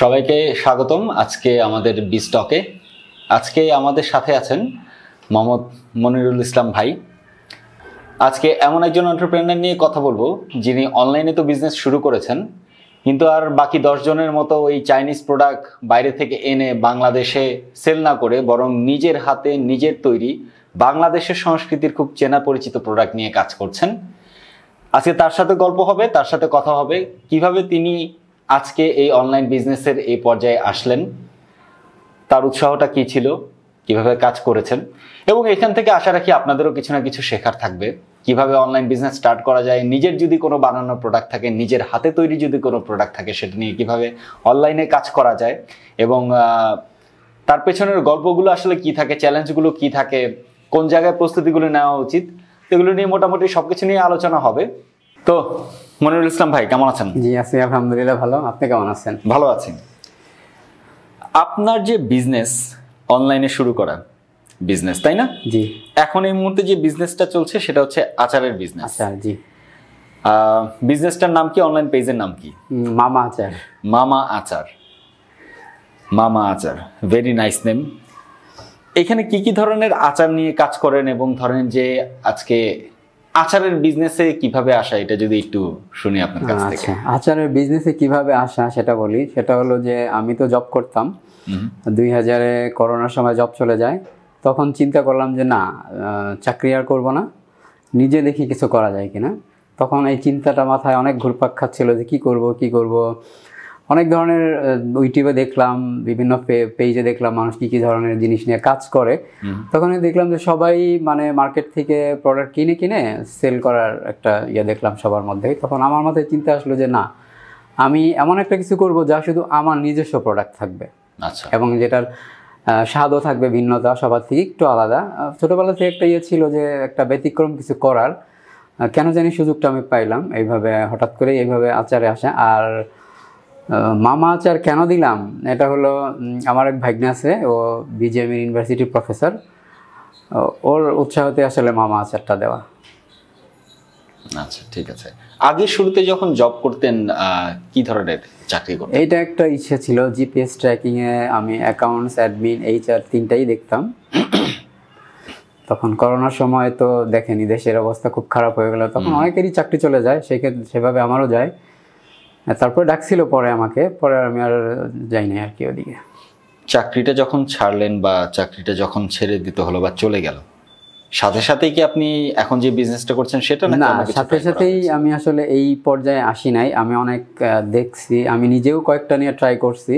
সবাইকে স্বাগতম আজকে আমাদের বিস্টকে। আজকে আমাদের সাথে আছেন মোহাম্মদ মনিরুল ইসলাম ভাই। আজকে এমন একজন এন্টারপ্রেনার নিয়ে কথা বলবো যিনি অনলাইনে তো বিজনেস শুরু করেছেন, কিন্তু আর বাকি 10 জনের মতো ওই চাইনিজ প্রোডাক্ট বাইরে থেকে এনে বাংলাদেশে সেল না করে বরং নিজের হাতে নিজের তৈরি বাংলাদেশের সংস্কৃতির খুব চেনা পরিচিত প্রোডাক্ট নিয়ে কাজ করছেন। আজকে তার সাথে গল্প হবে, তার সাথে কথা হবে কিভাবে তিনি আজকে এই অনলাইন বিজনেসের এই পর্যায়ে আসলেন, তার উৎসাহটা কি ছিল, কিভাবে কাজ করেছেন, এবং এখান থেকে আশা রাখি আপনাদেরও কিছু না কিছু শেখার থাকবে কিভাবে অনলাইন বিজনেস স্টার্ট করা যায়। নিজের যদি কোনো বানানো প্রোডাক্ট থাকে, নিজের হাতে তৈরি যদি কোনো প্রোডাক্ট থাকে, সেটা নিয়ে কিভাবে অনলাইনে কাজ করা যায় এবং তার পেছনের গল্পগুলো আসলে কি থাকে, চ্যালেঞ্জগুলো কি থাকে, কোন জায়গায় প্রস্তুতিগুলো নেওয়া উচিত, এগুলো নিয়ে মোটামুটি সবকিছু নিয়ে আলোচনা হবে। তো মনিরুল ইসলাম ভাই কেমন আছেন? জি আছি আলহামদুলিল্লাহ ভালো। আপনি কেমন আছেন? ভালো আছি। আপনার যে বিজনেস অনলাইনে শুরু করা বিজনেস, তাই না? জি। এখন এই মুহূর্তে যে বিজনেসটা চলছে সেটা হচ্ছে আচারের বিজনেস। আচার, জি। বিজনেসটার নাম কি, অনলাইন পেজের নাম কি? মামা আচার। মামা আচার। মামা আচার, ভেরি নাইস নেম। এখানে কি কি ধরনের আচার নিয়ে কাজ করেন এবং ধরেন যে আজকে আচারের বিজনেসে কিভাবে আসা, এটা যদি একটু শুনি আপনার কাছ থেকে। আচারের বিজনেসে কিভাবে আসা সেটা বলি। সেটা হলো যে আমি তো জব করতাম, 2000-এ করোনার সময় জব চলে যায়। তখন চিন্তা করলাম যে না, চাকরি আর করবো না, নিজে দেখি কিছু করা যায় কিনা। তখন এই চিন্তাটা মাথায় অনেক ঘুরপাক খাচ্ছিল যে কি করব। অনেক ধরনের ইউটিউবে দেখলাম, বিভিন্ন পেজে দেখলাম মানুষ কি ধরনের জিনিস নিয়ে কাজ করে। তখন দেখলাম যে সবাই মানে মার্কেট থেকে প্রোডাক্ট কিনে সেল করার একটা দেখলাম সবার মধ্যে। তখন আমার মাথায় চিন্তা আসলো যে না, আমি এমন একটা কিছু করব যা শুধু আমার নিজস্ব প্রোডাক্ট থাকবে, আচ্ছা, এবং যেটার স্বাদও থাকবে ভিন্নতা, সবার থেকে একটু আলাদা। ছোটোবেলা থেকে একটা ছিল যে একটা ব্যতিক্রম কিছু করার, কেন জানি সুযোগটা আমি পাইলাম এইভাবে, হঠাৎ করে এইভাবে আচারে আসা। আর মামা আচার কেন দিলাম, এটা হলো আমার এক ভাগ্নে আছে, ও বিজিএম ইউনিভার্সিটির প্রফেসর, ওর উৎসাহতে আসলে মামা আচারটা দেওয়া। আচ্ছা, ঠিক আছে। আগে শুরুতে যখন জব করতেন কি ধরনের চাকরি করতেন? এইটা একটা ইচ্ছে ছিল, জিপিএস ট্র্যাকিংয়ে আমি অ্যাকাউন্টস, অ্যাডমিন, এইচআর তিনটাই দেখতাম। তখন করোনার সময় তো দেখেনি, দেশের অবস্থা খুব খারাপ হয়ে গেল, তখন অনেকেরই চাকরি চলে যায়, সেভাবে আমারও যায়। তারপরে ডাকছিল পরে আমাকে, পরে আমি আর যাই নাই আর কি ওদিকে। চাকরিটা যখন ছাড়লেন বা চাকরিটা যখন ছেড়ে দিতে হলো বা চলে গেল, সাথে সাথেই কি আপনি এখন যে বিজনেসটা করছেন সেটা? না, সাথে সাথেই আমি আসলে এই পর্যায়ে আসি নাই। আমি অনেক দেখছি, আমি নিজেও কয়েকটা নিয়ে ট্রাই করছি।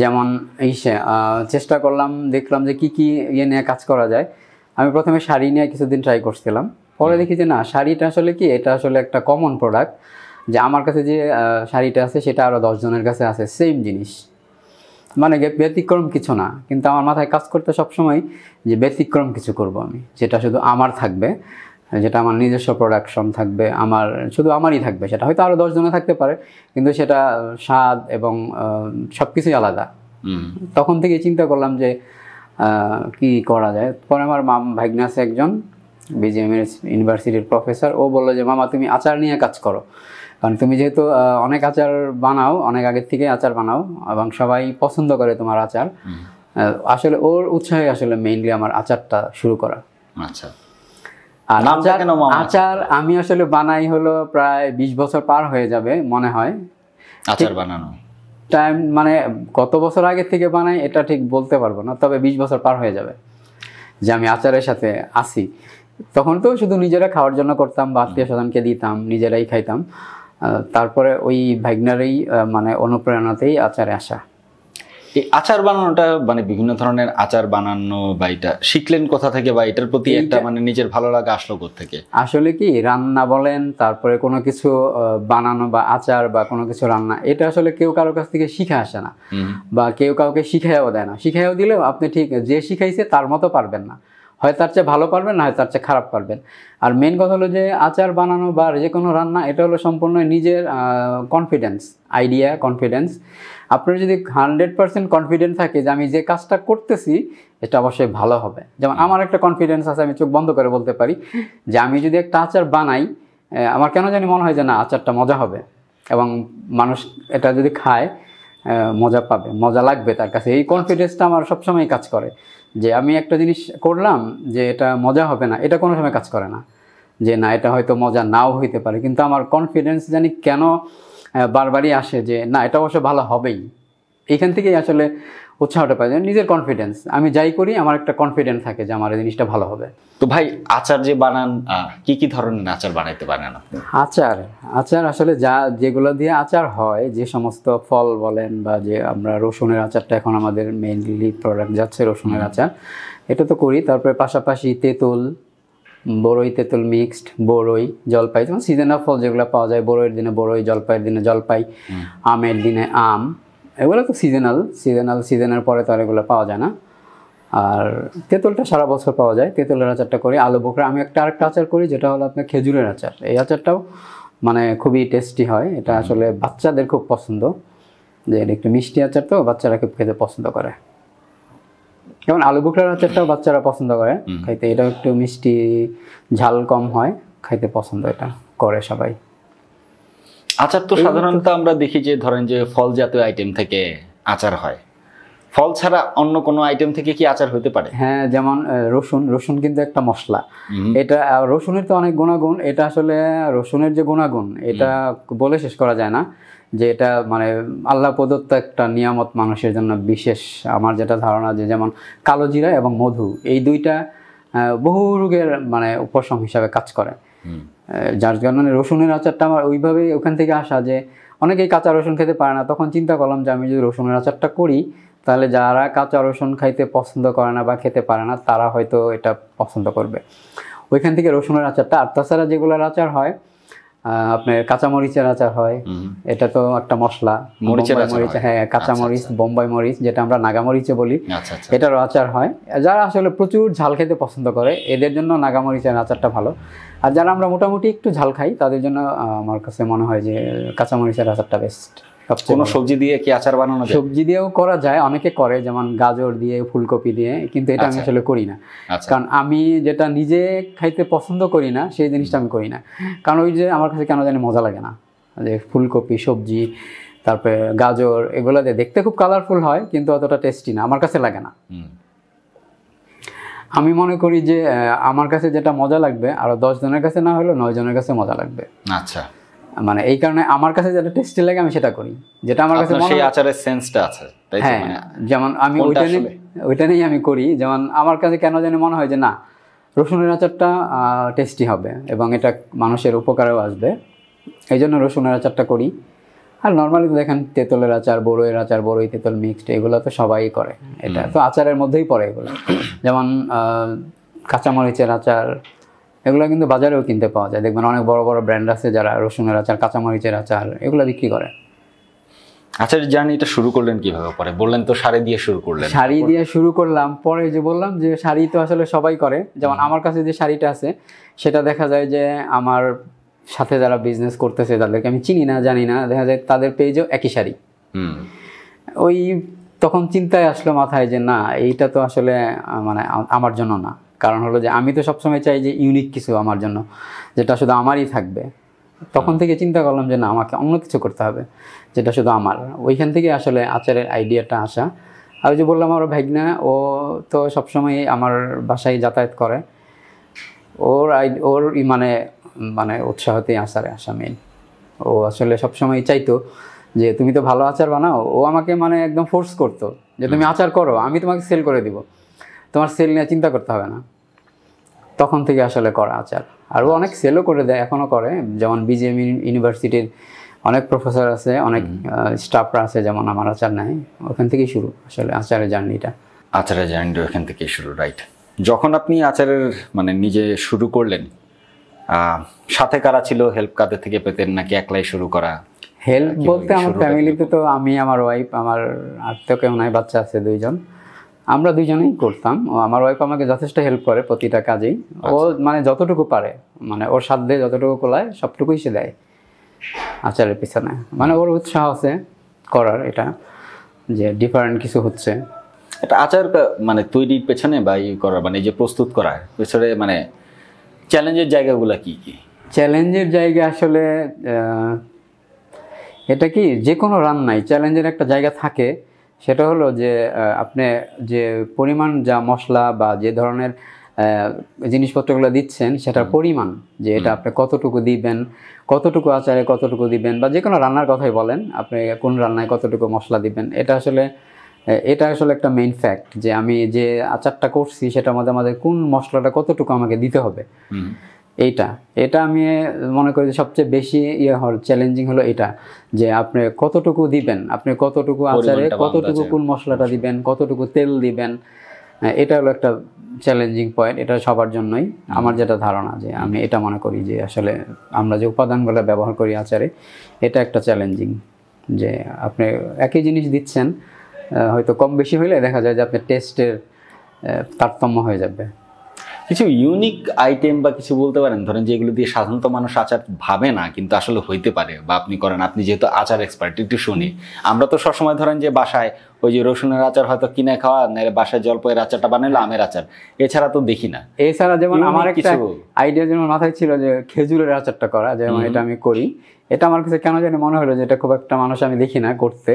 যেমন চেষ্টা করলাম, দেখলাম যে কি নিয়ে কাজ করা যায়। আমি প্রথমে শাড়ি নিয়ে কিছুদিন ট্রাই করছিলাম, পরে দেখি যে না, শাড়িটা আসলে কি, এটা আসলে একটা কমন প্রোডাক্ট, যে আমার কাছে যে শাড়িটা আছে সেটা আরও 10 জনের কাছে আছে, সেম জিনিস, মানে ব্যতিক্রম কিছু না। কিন্তু আমার মাথায় কাজ করতে সবসময় যে ব্যতিক্রম কিছু করব আমি, যেটা শুধু আমার থাকবে, যেটা আমার নিজস্ব প্রোডাকশন থাকবে, আমার শুধু আমারই থাকবে। সেটা হয়তো আরও 10 জনে থাকতে পারে, কিন্তু সেটা স্বাদ এবং সব কিছুই আলাদা। তখন থেকে চিন্তা করলাম যে কি করা যায়। পরে আমার ভাগ্নে আছে একজন, বিজিএম ইউনিভার্সিটির প্রফেসর, ও বললো যে মামা তুমি আচার নিয়ে কাজ করো, কারণ তুমি যেহেতু অনেক আচার বানাও, অনেক আগের থেকে আচার বানাও এবং সবাই পছন্দ করে তোমার আচার। আসলে ওর উৎসাহে আসলে মেইনলি আমার আচারটা শুরু করা। আচ্ছা। আর আচার আমি আসলে বানাই হলো প্রায় 20 বছর পার হয়ে যাবে মনে হয় আচার বানানো। টাইম মানে কত বছর আগে থেকে বানাই এটা ঠিক বলতে পারবো না, তবে 20 বছর পার হয়ে যাবে যে আমি আচারের সাথে আসি। তখন তো শুধু নিজেরা খাওয়ার জন্য করতাম বা আত্মীয় স্বজনকে দিতাম, নিজেরাই খাইতাম। তারপরে ওই ভাগ্নারই মানে অনুপ্রেরণাতেই আচারে আসা। এই আচার বানানোটা মানে বিভিন্ন ধরনের আচার বানানো বা এটা শিখলেন কোথা থেকে, বা এটার প্রতি একটা মানে নিজের ভালো লাগা আসলো কোথা থেকে? আসলে কি, রান্না বলেন, তারপরে কোনো কিছু বানানো বা আচার বা কোনো কিছু রান্না, এটা আসলে কেউ কারোর কাছ থেকে শিখে আসে না, বা কেউ কাউকে শিখাইও দেয় না। শিখাইও দিলেও আপনি ঠিক যে শিখাইছে তার মতো পারবেন না, হয় তার চেয়ে ভালো পারবেন, না হয় তার চেয়ে খারাপ পারবেন। আর মেন কথা হলো যে আচার বানানো বা যে কোনো রান্না, এটা হলো সম্পূর্ণ নিজের কনফিডেন্স, আইডিয়া, কনফিডেন্স। আপনার যদি 100% কনফিডেন্ট থাকে যে আমি যে কাজটা করতেছি এটা অবশ্যই ভালো হবে। যেমন আমার একটা কনফিডেন্স আছে, আমি চোখ বন্ধ করে বলতে পারি যে আমি যদি একটা আচার বানাই, আমার কেন জানি মনে হয় যে না, আচারটা মজা হবে এবং মানুষ এটা যদি খায় মজা পাবে, মজা লাগবে তার কাছে, এই কনফিডেন্সটা আমার সবসময় কাজ করে। যে আমি একটা জিনিস করলাম যে এটা মজা হবে না, এটা কোনো সময় কাজ করে না। যে না এটা হয়তো মজা নাও হইতে পারে, কিন্তু আমার কনফিডেন্স জানি কেন বারবারই আসে যে না এটা অবশ্য ভালো হবেই। এইখান থেকেই আসলে উৎসাহটা পাই, নিজের কনফিডেন্স। আমি যাই করি আমার একটা কনফিডেন্স থাকে যে আমার এই জিনিসটা ভালো হবে। তো ভাই আচার যে বানান, কি কি ধরনের আচার বানাইতে পারেন আপনি? আচার আসলে যেগুলো দিয়ে আচার হয়, যে সমস্ত ফল বলেন বা যে আমরা রসুনের আচারটা এখন আমাদের মেইনলি প্রোডাক্ট যাচ্ছে রসুনের আচার, এটা তো করি। তারপরে পাশাপাশি তেঁতুল, বড়ই তেঁতুল মিক্সড, বড়ই জলপাই, যেমন সিজনাল ফল যেগুলো পাওয়া যায়, বড়ইয়ের দিনে বড়ই, জলপাইয়ের দিনে জলপাই, আমের দিনে আম, এগুলো তো সিজনের পরে তো আর এগুলো পাওয়া যায় না। আর তেঁতুলটা সারা বছর পাওয়া যায়, তেঁতুলের আচারটা করি। আলু বোখরা আমি আরেকটা আচার করি যেটা হলো আপনার খেজুরের আচার। এই আচারটাও মানে খুবই টেস্টি হয়, এটা আসলে বাচ্চাদের খুব পছন্দ, যে এটা একটু মিষ্টি আচার তো বাচ্চারা খুব খেতে পছন্দ করে। যেমন আলু বোখরার আচারটাও বাচ্চারা পছন্দ করে খাইতে, এটাও একটু মিষ্টি ঝাল কম হয়, খাইতে পছন্দ এটা করে সবাই। আচার তো সাধারণত আমরা দেখি যে ধরেন যে ফল জাতীয় আইটেম থেকে আচার হয়, ফল ছাড়া অন্য কোনো আইটেম থেকে কি আচার হতে পারে? হ্যাঁ, যেমন রসুন কিন্তু একটা মশলা। এটা রসুনের তো অনেক গুণাগুণ, এটা আসলে রসুনের যে গুণাগুণ এটা বলে শেষ করা যায় না, যে এটা মানে আল্লাহ প্রদত্ত একটা নিয়ামত মানুষের জন্য বিশেষ। আমার যেটা ধারণা যে যেমন কালো জিরা এবং মধু, এই দুইটা বহু রোগের মানে উপশম হিসাবে কাজ করে। যার কারণে রসুনের আচারটা আমার ওইভাবেই ওখান থেকে আসা, যে অনেকেই কাঁচা রসুন খেতে পারে না, তখন চিন্তা করলাম যে আমি যদি রসুনের আচারটা করি তাহলে যারা কাঁচা রসুন খাইতে পছন্দ করে না বা খেতে পারে না তারা হয়তো এটা পছন্দ করবে। ওইখান থেকে রসুনের আচারটা। আর তাছাড়া যেগুলোর আচার হয় আপনার কাঁচামরিচের আচার হয়, এটা তো একটা মশলা, হ্যাঁ কাঁচামরিচ, বোম্বাই মরিচ যেটা আমরা নাগামরিচে বলি, এটারও আচার হয়। যারা আসলে প্রচুর ঝাল খেতে পছন্দ করে এদের জন্য নাগামরিচের আচারটা ভালো। আর যারা আমরা মোটামুটি একটু ঝাল খাই তাদের জন্য আমার কাছে মনে হয় যে কাঁচামরিচের আচারটা বেস্ট। কোনো সবজি দিয়ে কি আচার বানানো যায়? সবজি দিয়েও করা যায়, অনেকে করে, যেমন গাজর দিয়ে, ফুলকপি দিয়ে, কিন্তু এটা আমি আসলে করি না। কারণ আমি যেটা নিজে খাইতে পছন্দ করি না সেই জিনিসটা আমি করি না। কারণ ওই যে আমার কাছে কেন জানি মজা লাগে না, যে ফুলকপি সবজি তারপরে গাজর এগুলো দিয়ে দেখতে খুব কালারফুল হয় কিন্তু অতটা টেস্টি না, আমার কাছে লাগে না। আমি মনে করি যে আমার কাছে যেটা মজা লাগবে আরো 10 জনের কাছে না হলেও 9 জনের কাছে মজা লাগবে। আচ্ছা, মানে এই কারণে আমার কাছে যেটা টেস্টি লাগে আমি সেটা করি, যেটা আমার কাছে সেই আচারের সেন্সটা আছে, তাই তো? হ্যাঁ, যেমন আমি ওইটা নিয়ে আমি করি। যেমন আমার কাছে কেন জানি মনে হয় যে না রসুনের আচারটা টেস্টি হবে এবং এটা মানুষের উপকারেও আসবে, এই জন্য রসুনের আচারটা করি। আর নর্মালি তো দেখেন তেঁতুলের আচার, বড়ইয়ের আচার, বড়ই তেঁতুল মিক্সড, এগুলো তো সবাই করে, এটা তো আচারের মধ্যেই পড়ে এগুলো। যেমন কাঁচামরিচের আচার, এগুলো কিন্তু বাজারেও কিনতে পাওয়া যায়, দেখবেন অনেক বড় বড় ব্র্যান্ড আছে যারা রসুনের আচার, কাঁচামরিচের আচার এগুলো বিক্রি করে। আচারের জার্নিটা শুরু করলেন কিভাবে? পরে বললেন তো শাড়ি দিয়ে শুরু করলেন। শাড়ি দিয়ে শুরু করলাম, পরে যে বললাম যে শাড়ি তো আসলে সবাই করে। যেমন আমার কাছে যে শাড়িটা আছে সেটা দেখা যায় যে আমার সাথে যারা বিজনেস করতেছে তাদেরকে আমি চিনি না, জানি না, দেখা যায় তাদের পেজেও একই শাড়ি। ওই তখন চিন্তায় আসলো মাথায় যে না এইটা তো আসলে মানে আমার জন্য না। কারণ হলো যে আমি তো সবসময় চাই যে ইউনিক কিছু আমার জন্য, যেটা শুধু আমারই থাকবে। তখন থেকে চিন্তা করলাম যে না আমাকে অন্য কিছু করতে হবে যেটা শুধু আমার। ওইখান থেকে আসলে আচারের আইডিয়াটা আসা। আর যে বললাম আমার ভাগনা, ও তো সবসময় আমার বাসায় যাতায়াত করে, ওর মানে মানে উৎসাহতেই আচারে আসা মেইন। ও আসলে সবসময় চাইতো যে তুমি তো ভালো আচার বানাও, ও আমাকে মানে একদম ফোর্স করতো যে তুমি আচার করো, আমি তোমাকে সেল করে দিব, তোমার সেল নিয়ে চিন্তা করতে হবে না। তখন থেকে আসলে করা আচার। আর ও অনেক সেলও করে দেয়, এখনও করে। যেমন বিজিএম ইউনিভার্সিটির অনেক প্রফেসর আছে, অনেক স্টাফরা আছে যেমন আমার আচার নেয়, ওখান থেকেই শুরু আসলে আচারের জার্নিটা। আচারের জার্নিটা ওখান থেকেই শুরু, রাইট। যখন আপনি আচারের মানে নিজে শুরু করলেন, সাথে কারা ছিল? হেল্প কাদের থেকে পেতেন নাকি একলাই শুরু করা? হেল্প বলতে আমার ফ্যামিলিতে তো আমি, আমার ওয়াইফ, আমার আর তো কেউ নাই, বাচ্চা আছে 2 জন, আমরা 2 জনেই করতাম। ও আমার ওয়াইফ আমাকে যথেষ্ট হেল্প করে প্রতিটা কাজেই। ও মানে যতটুকু পারে, মানে ওর সাধ্যে যতটুকু কোলায় সবটুকুই সে দেয় আচারের পিছনে। মানে ওর উৎসাহ আছে করার, এটা যে ডিফারেন্ট কিছু হচ্ছে। এটা আচার মানে তৈরির পেছনে বা ই করার মানে এই যে প্রস্তুত করার পেছনে মানে চ্যালেঞ্জের জায়গাগুলো কি কি? চ্যালেঞ্জের জায়গা আসলে এটা কি যে কোনো রান্নায় চ্যালেঞ্জের একটা জায়গা থাকে, সেটা হলো যে আপনি যে পরিমাণ যা মশলা বা যে ধরনের জিনিসপত্রগুলো দিচ্ছেন সেটার পরিমাণ, যে এটা আপনি কতটুকু দিবেন, কতটুকু আচারে কতটুকু দিবেন, বা যে কোনো রান্নার কথাই বলেন, আপনি কোন রান্নায় কতটুকু মশলা দিবেন, এটা আসলে একটা মেইন ফ্যাক্ট, যে আমি যে আচারটা করছি সেটার মধ্যে আমাদের কোন মশলাটা কতটুকু আমাকে দিতে হবে। এটা আমি মনে করি যে সবচেয়ে বেশি চ্যালেঞ্জিং হলো এটা, যে আপনি কতটুকু দিবেন, আপনি কতটুকু আচারে কতটুকু কোন মশলাটা দিবেন, কতটুকু তেল দিবেন, এটা হলো একটা চ্যালেঞ্জিং পয়েন্ট। এটা সবার জন্যই আমার যেটা ধারণা, যে আমি এটা মনে করি যে আসলে আমরা যে উপাদানগুলো ব্যবহার করি আচারে, এটা একটা চ্যালেঞ্জিং, যে আপনি একই জিনিস দিচ্ছেন, হয়তো কম বেশি হইলে দেখা যায় যে আপনার টেস্টের তারতম্য হয়ে যাবে। কিছু ইউনিক আইটেম বা কিছু বলতে পারেন, ধরেন যেগুলো দিয়ে সাধারণত মানুষ আচার ভাবে না কিন্তু আসলে হইতে পারে, বা আপনি করেন, আপনি যেহেতু আচার এক্সপার্ট, একটু শুনি। আমরা তো সবসময় ধরেন যে বাসায় ওই যে রসুনের আচার হয়তো কিনে খাওয়া, নাহলে বাসায় জলপাইয়ের আচারটা বানাইলো, আমের আচার, এছাড়া তো দেখি না। এছাড়া যেমন আমার একটা আইডিয়া যেমন মাথায় ছিল যে খেজুরের আচারটা করা, যেমন এটা আমি করি, এটা আমার কাছে কেন জানি মনে হলো যে এটা খুব একটা মানুষ আমি দেখি না করতে,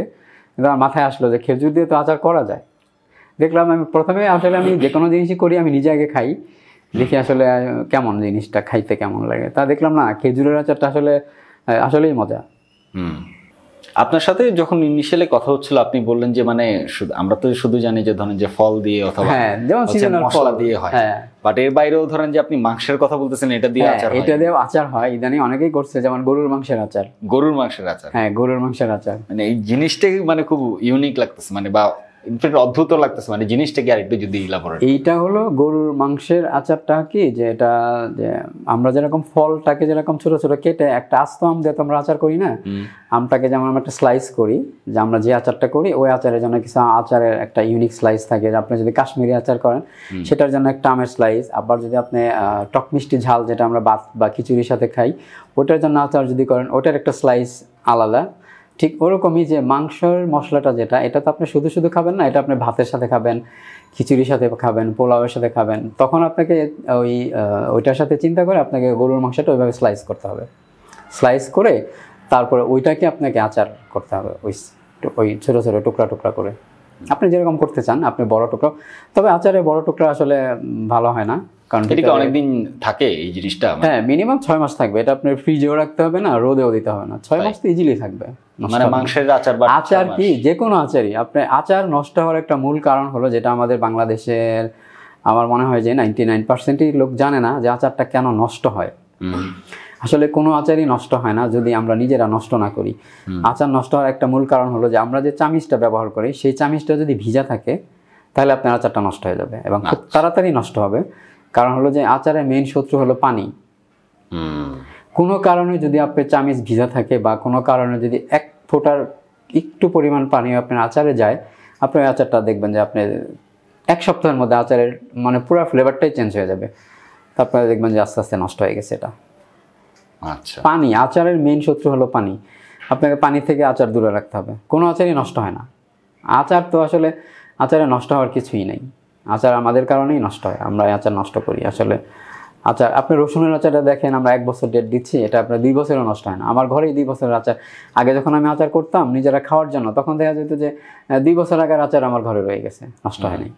কিন্তু আমার মাথায় আসলো যে খেজুর দিয়ে তো আচার করা যায়। দেখলাম আমি প্রথমে আসলে আমি যে কোনো জিনিসই করি আমি নিজে আগে খাই, দেখি আসলে কেমন জিনিসটা খাইতে কেমন লাগে, তা দেখলাম না খেজুরের আচারটা আসলেই মজা। আপনার সাথে যখন ইনিশিয়ালি কথা হচ্ছিল আপনি বললেন যে মানে আমরা তো শুধু জানি যে ধরেন যে ফল দিয়ে অথবা যেমন সিজনাল ফল দিয়ে হয়, বাট এর বাইরেও ধরেন যে আপনি মাংসের কথা বলতেছেন, এটা দিয়ে আচার হয়। এটা দিয়ে আচার হয়, ইদানিং অনেকেই করছে, যেমন গরুর মাংসের আচার। গরুর মাংসের আচার, হ্যাঁ, গরুর মাংসের আচার, মানে এই জিনিসটাই মানে খুব ইউনিক লাগতেছে, মানে বা ইনফ্যাক্ট অদ্ভুত লাগতেছে, মানে জিনিসটা কি আরেকটু যদি ইলাবোরেট। এইটা হলো গরুর মাংসের আচারটা কি, যে এটা যে আমরা যেরকম ফলটাকে যেরকম ছোট ছোট কেটে একটা আস্ত আম দিয়ে তো আমরা আচার করি না, আমটাকে যেমন আমরা একটা স্লাইস করি, যে আমরা যে আচারটা করি ওই আচারের জন্য কিছু আচারের একটা ইউনিক স্লাইস থাকে। আপনি যদি কাশ্মীরি আচার করেন সেটার জন্য একটা আমের স্লাইস, আবার যদি আপনি টক মিষ্টি ঝাল যেটা আমরা ভাত বা খিচুড়ির সাথে খাই ওটার জন্য আচার যদি করেন ওটার একটা স্লাইস আলাদা। ঠিক ওরকমই যে মাংসের মশলাটা যেটা, এটা তো আপনি শুধু শুধু খাবেন না, এটা আপনি ভাতের সাথে খাবেন, খিচুড়ির সাথে খাবেন, পোলাওয়ের সাথে খাবেন, তখন আপনাকে ওইটার সাথে চিন্তা করে আপনাকে গরুর মাংসটা ওইভাবে স্লাইস করতে হবে। স্লাইস করে তারপরে ওইটাকে আপনাকে আচার করতে হবে, ওই ছোটো ছোটো টুকরা টুকরা করে আপনি যেরকম করতে চান আপনি বড় টুকরা। তবে আচারে বড় টুকরা আসলে ভালো হয় না, কারণ এটা অনেকদিন থাকে এই জিনিসটা। হ্যাঁ, মিনিমাম 6 মাস থাকবে। এটা আপনার ফ্রিজেও রাখতে হবে না, রোদেও দিতে হবে না, 6 মাস তো ইজিলি থাকবে। মানে মাংসের আচার বা আচার কি যে কোনো আচারই আপনি আচার নষ্ট হওয়ার একটা মূল কারণ হলো, যেটা আমাদের বাংলাদেশের আমার মনে হয় যে 99%ই লোক জানে না যে আচারটা কেন নষ্ট হয়। আসলে কোনো আচারই নষ্ট হয় না যদি আমরা নিজেরা নষ্ট না করি। আচার নষ্ট হওয়ার একটা মূল কারণ হলো যে আমরা যে চামিচটা ব্যবহার করি সেই চামিচটা যদি ভিজা থাকে তাহলে আপনার আচারটা নষ্ট হয়ে যাবে এবং খুব তাড়াতাড়ি নষ্ট হবে। কারণ হলো যে আচারের মেইন শত্রু হলো পানি। কোনো কারণে যদি আপনার চামিচ ভিজা থাকে বা কোনো কারণে যদি এক ফোঁটার একটু পরিমাণ পানি আপনার আচারে যায়, আপনার আচারটা দেখবেন যে আপনি 1 সপ্তাহের মধ্যে আচারের মানে পুরো ফ্লেভারটাই চেঞ্জ হয়ে যাবে। তারপরে দেখবেন যে আস্তে আস্তে নষ্ট হয়ে গেছে। এটা আচ্ছা, পানি, আচারের মেইন শত্রু হলো পানি। আপনাকে পানি থেকে আচার দূরে রাখতে হবে। কোনো আচারই নষ্ট হয় না। আচার তো আসলে আচারে নষ্ট হওয়ার কিছুই নেই। আচার আমাদের কারণেই নষ্ট হয়, আমরা আচার নষ্ট করি। আসলে আচার আপনি রসুনের আচারটা দেখেন, আমরা 1 বছর ডেট দিচ্ছি, এটা আপনার 2 বছরও নষ্ট হয় না। আমার ঘরেই 2 বছরের আচার। আগে যখন আমি আচার করতাম নিজেরা খাওয়ার জন্য, তখন দেখা যেত যে 2 বছর আগের আচার আমার ঘরে রয়ে গেছে, নষ্ট হয়নি।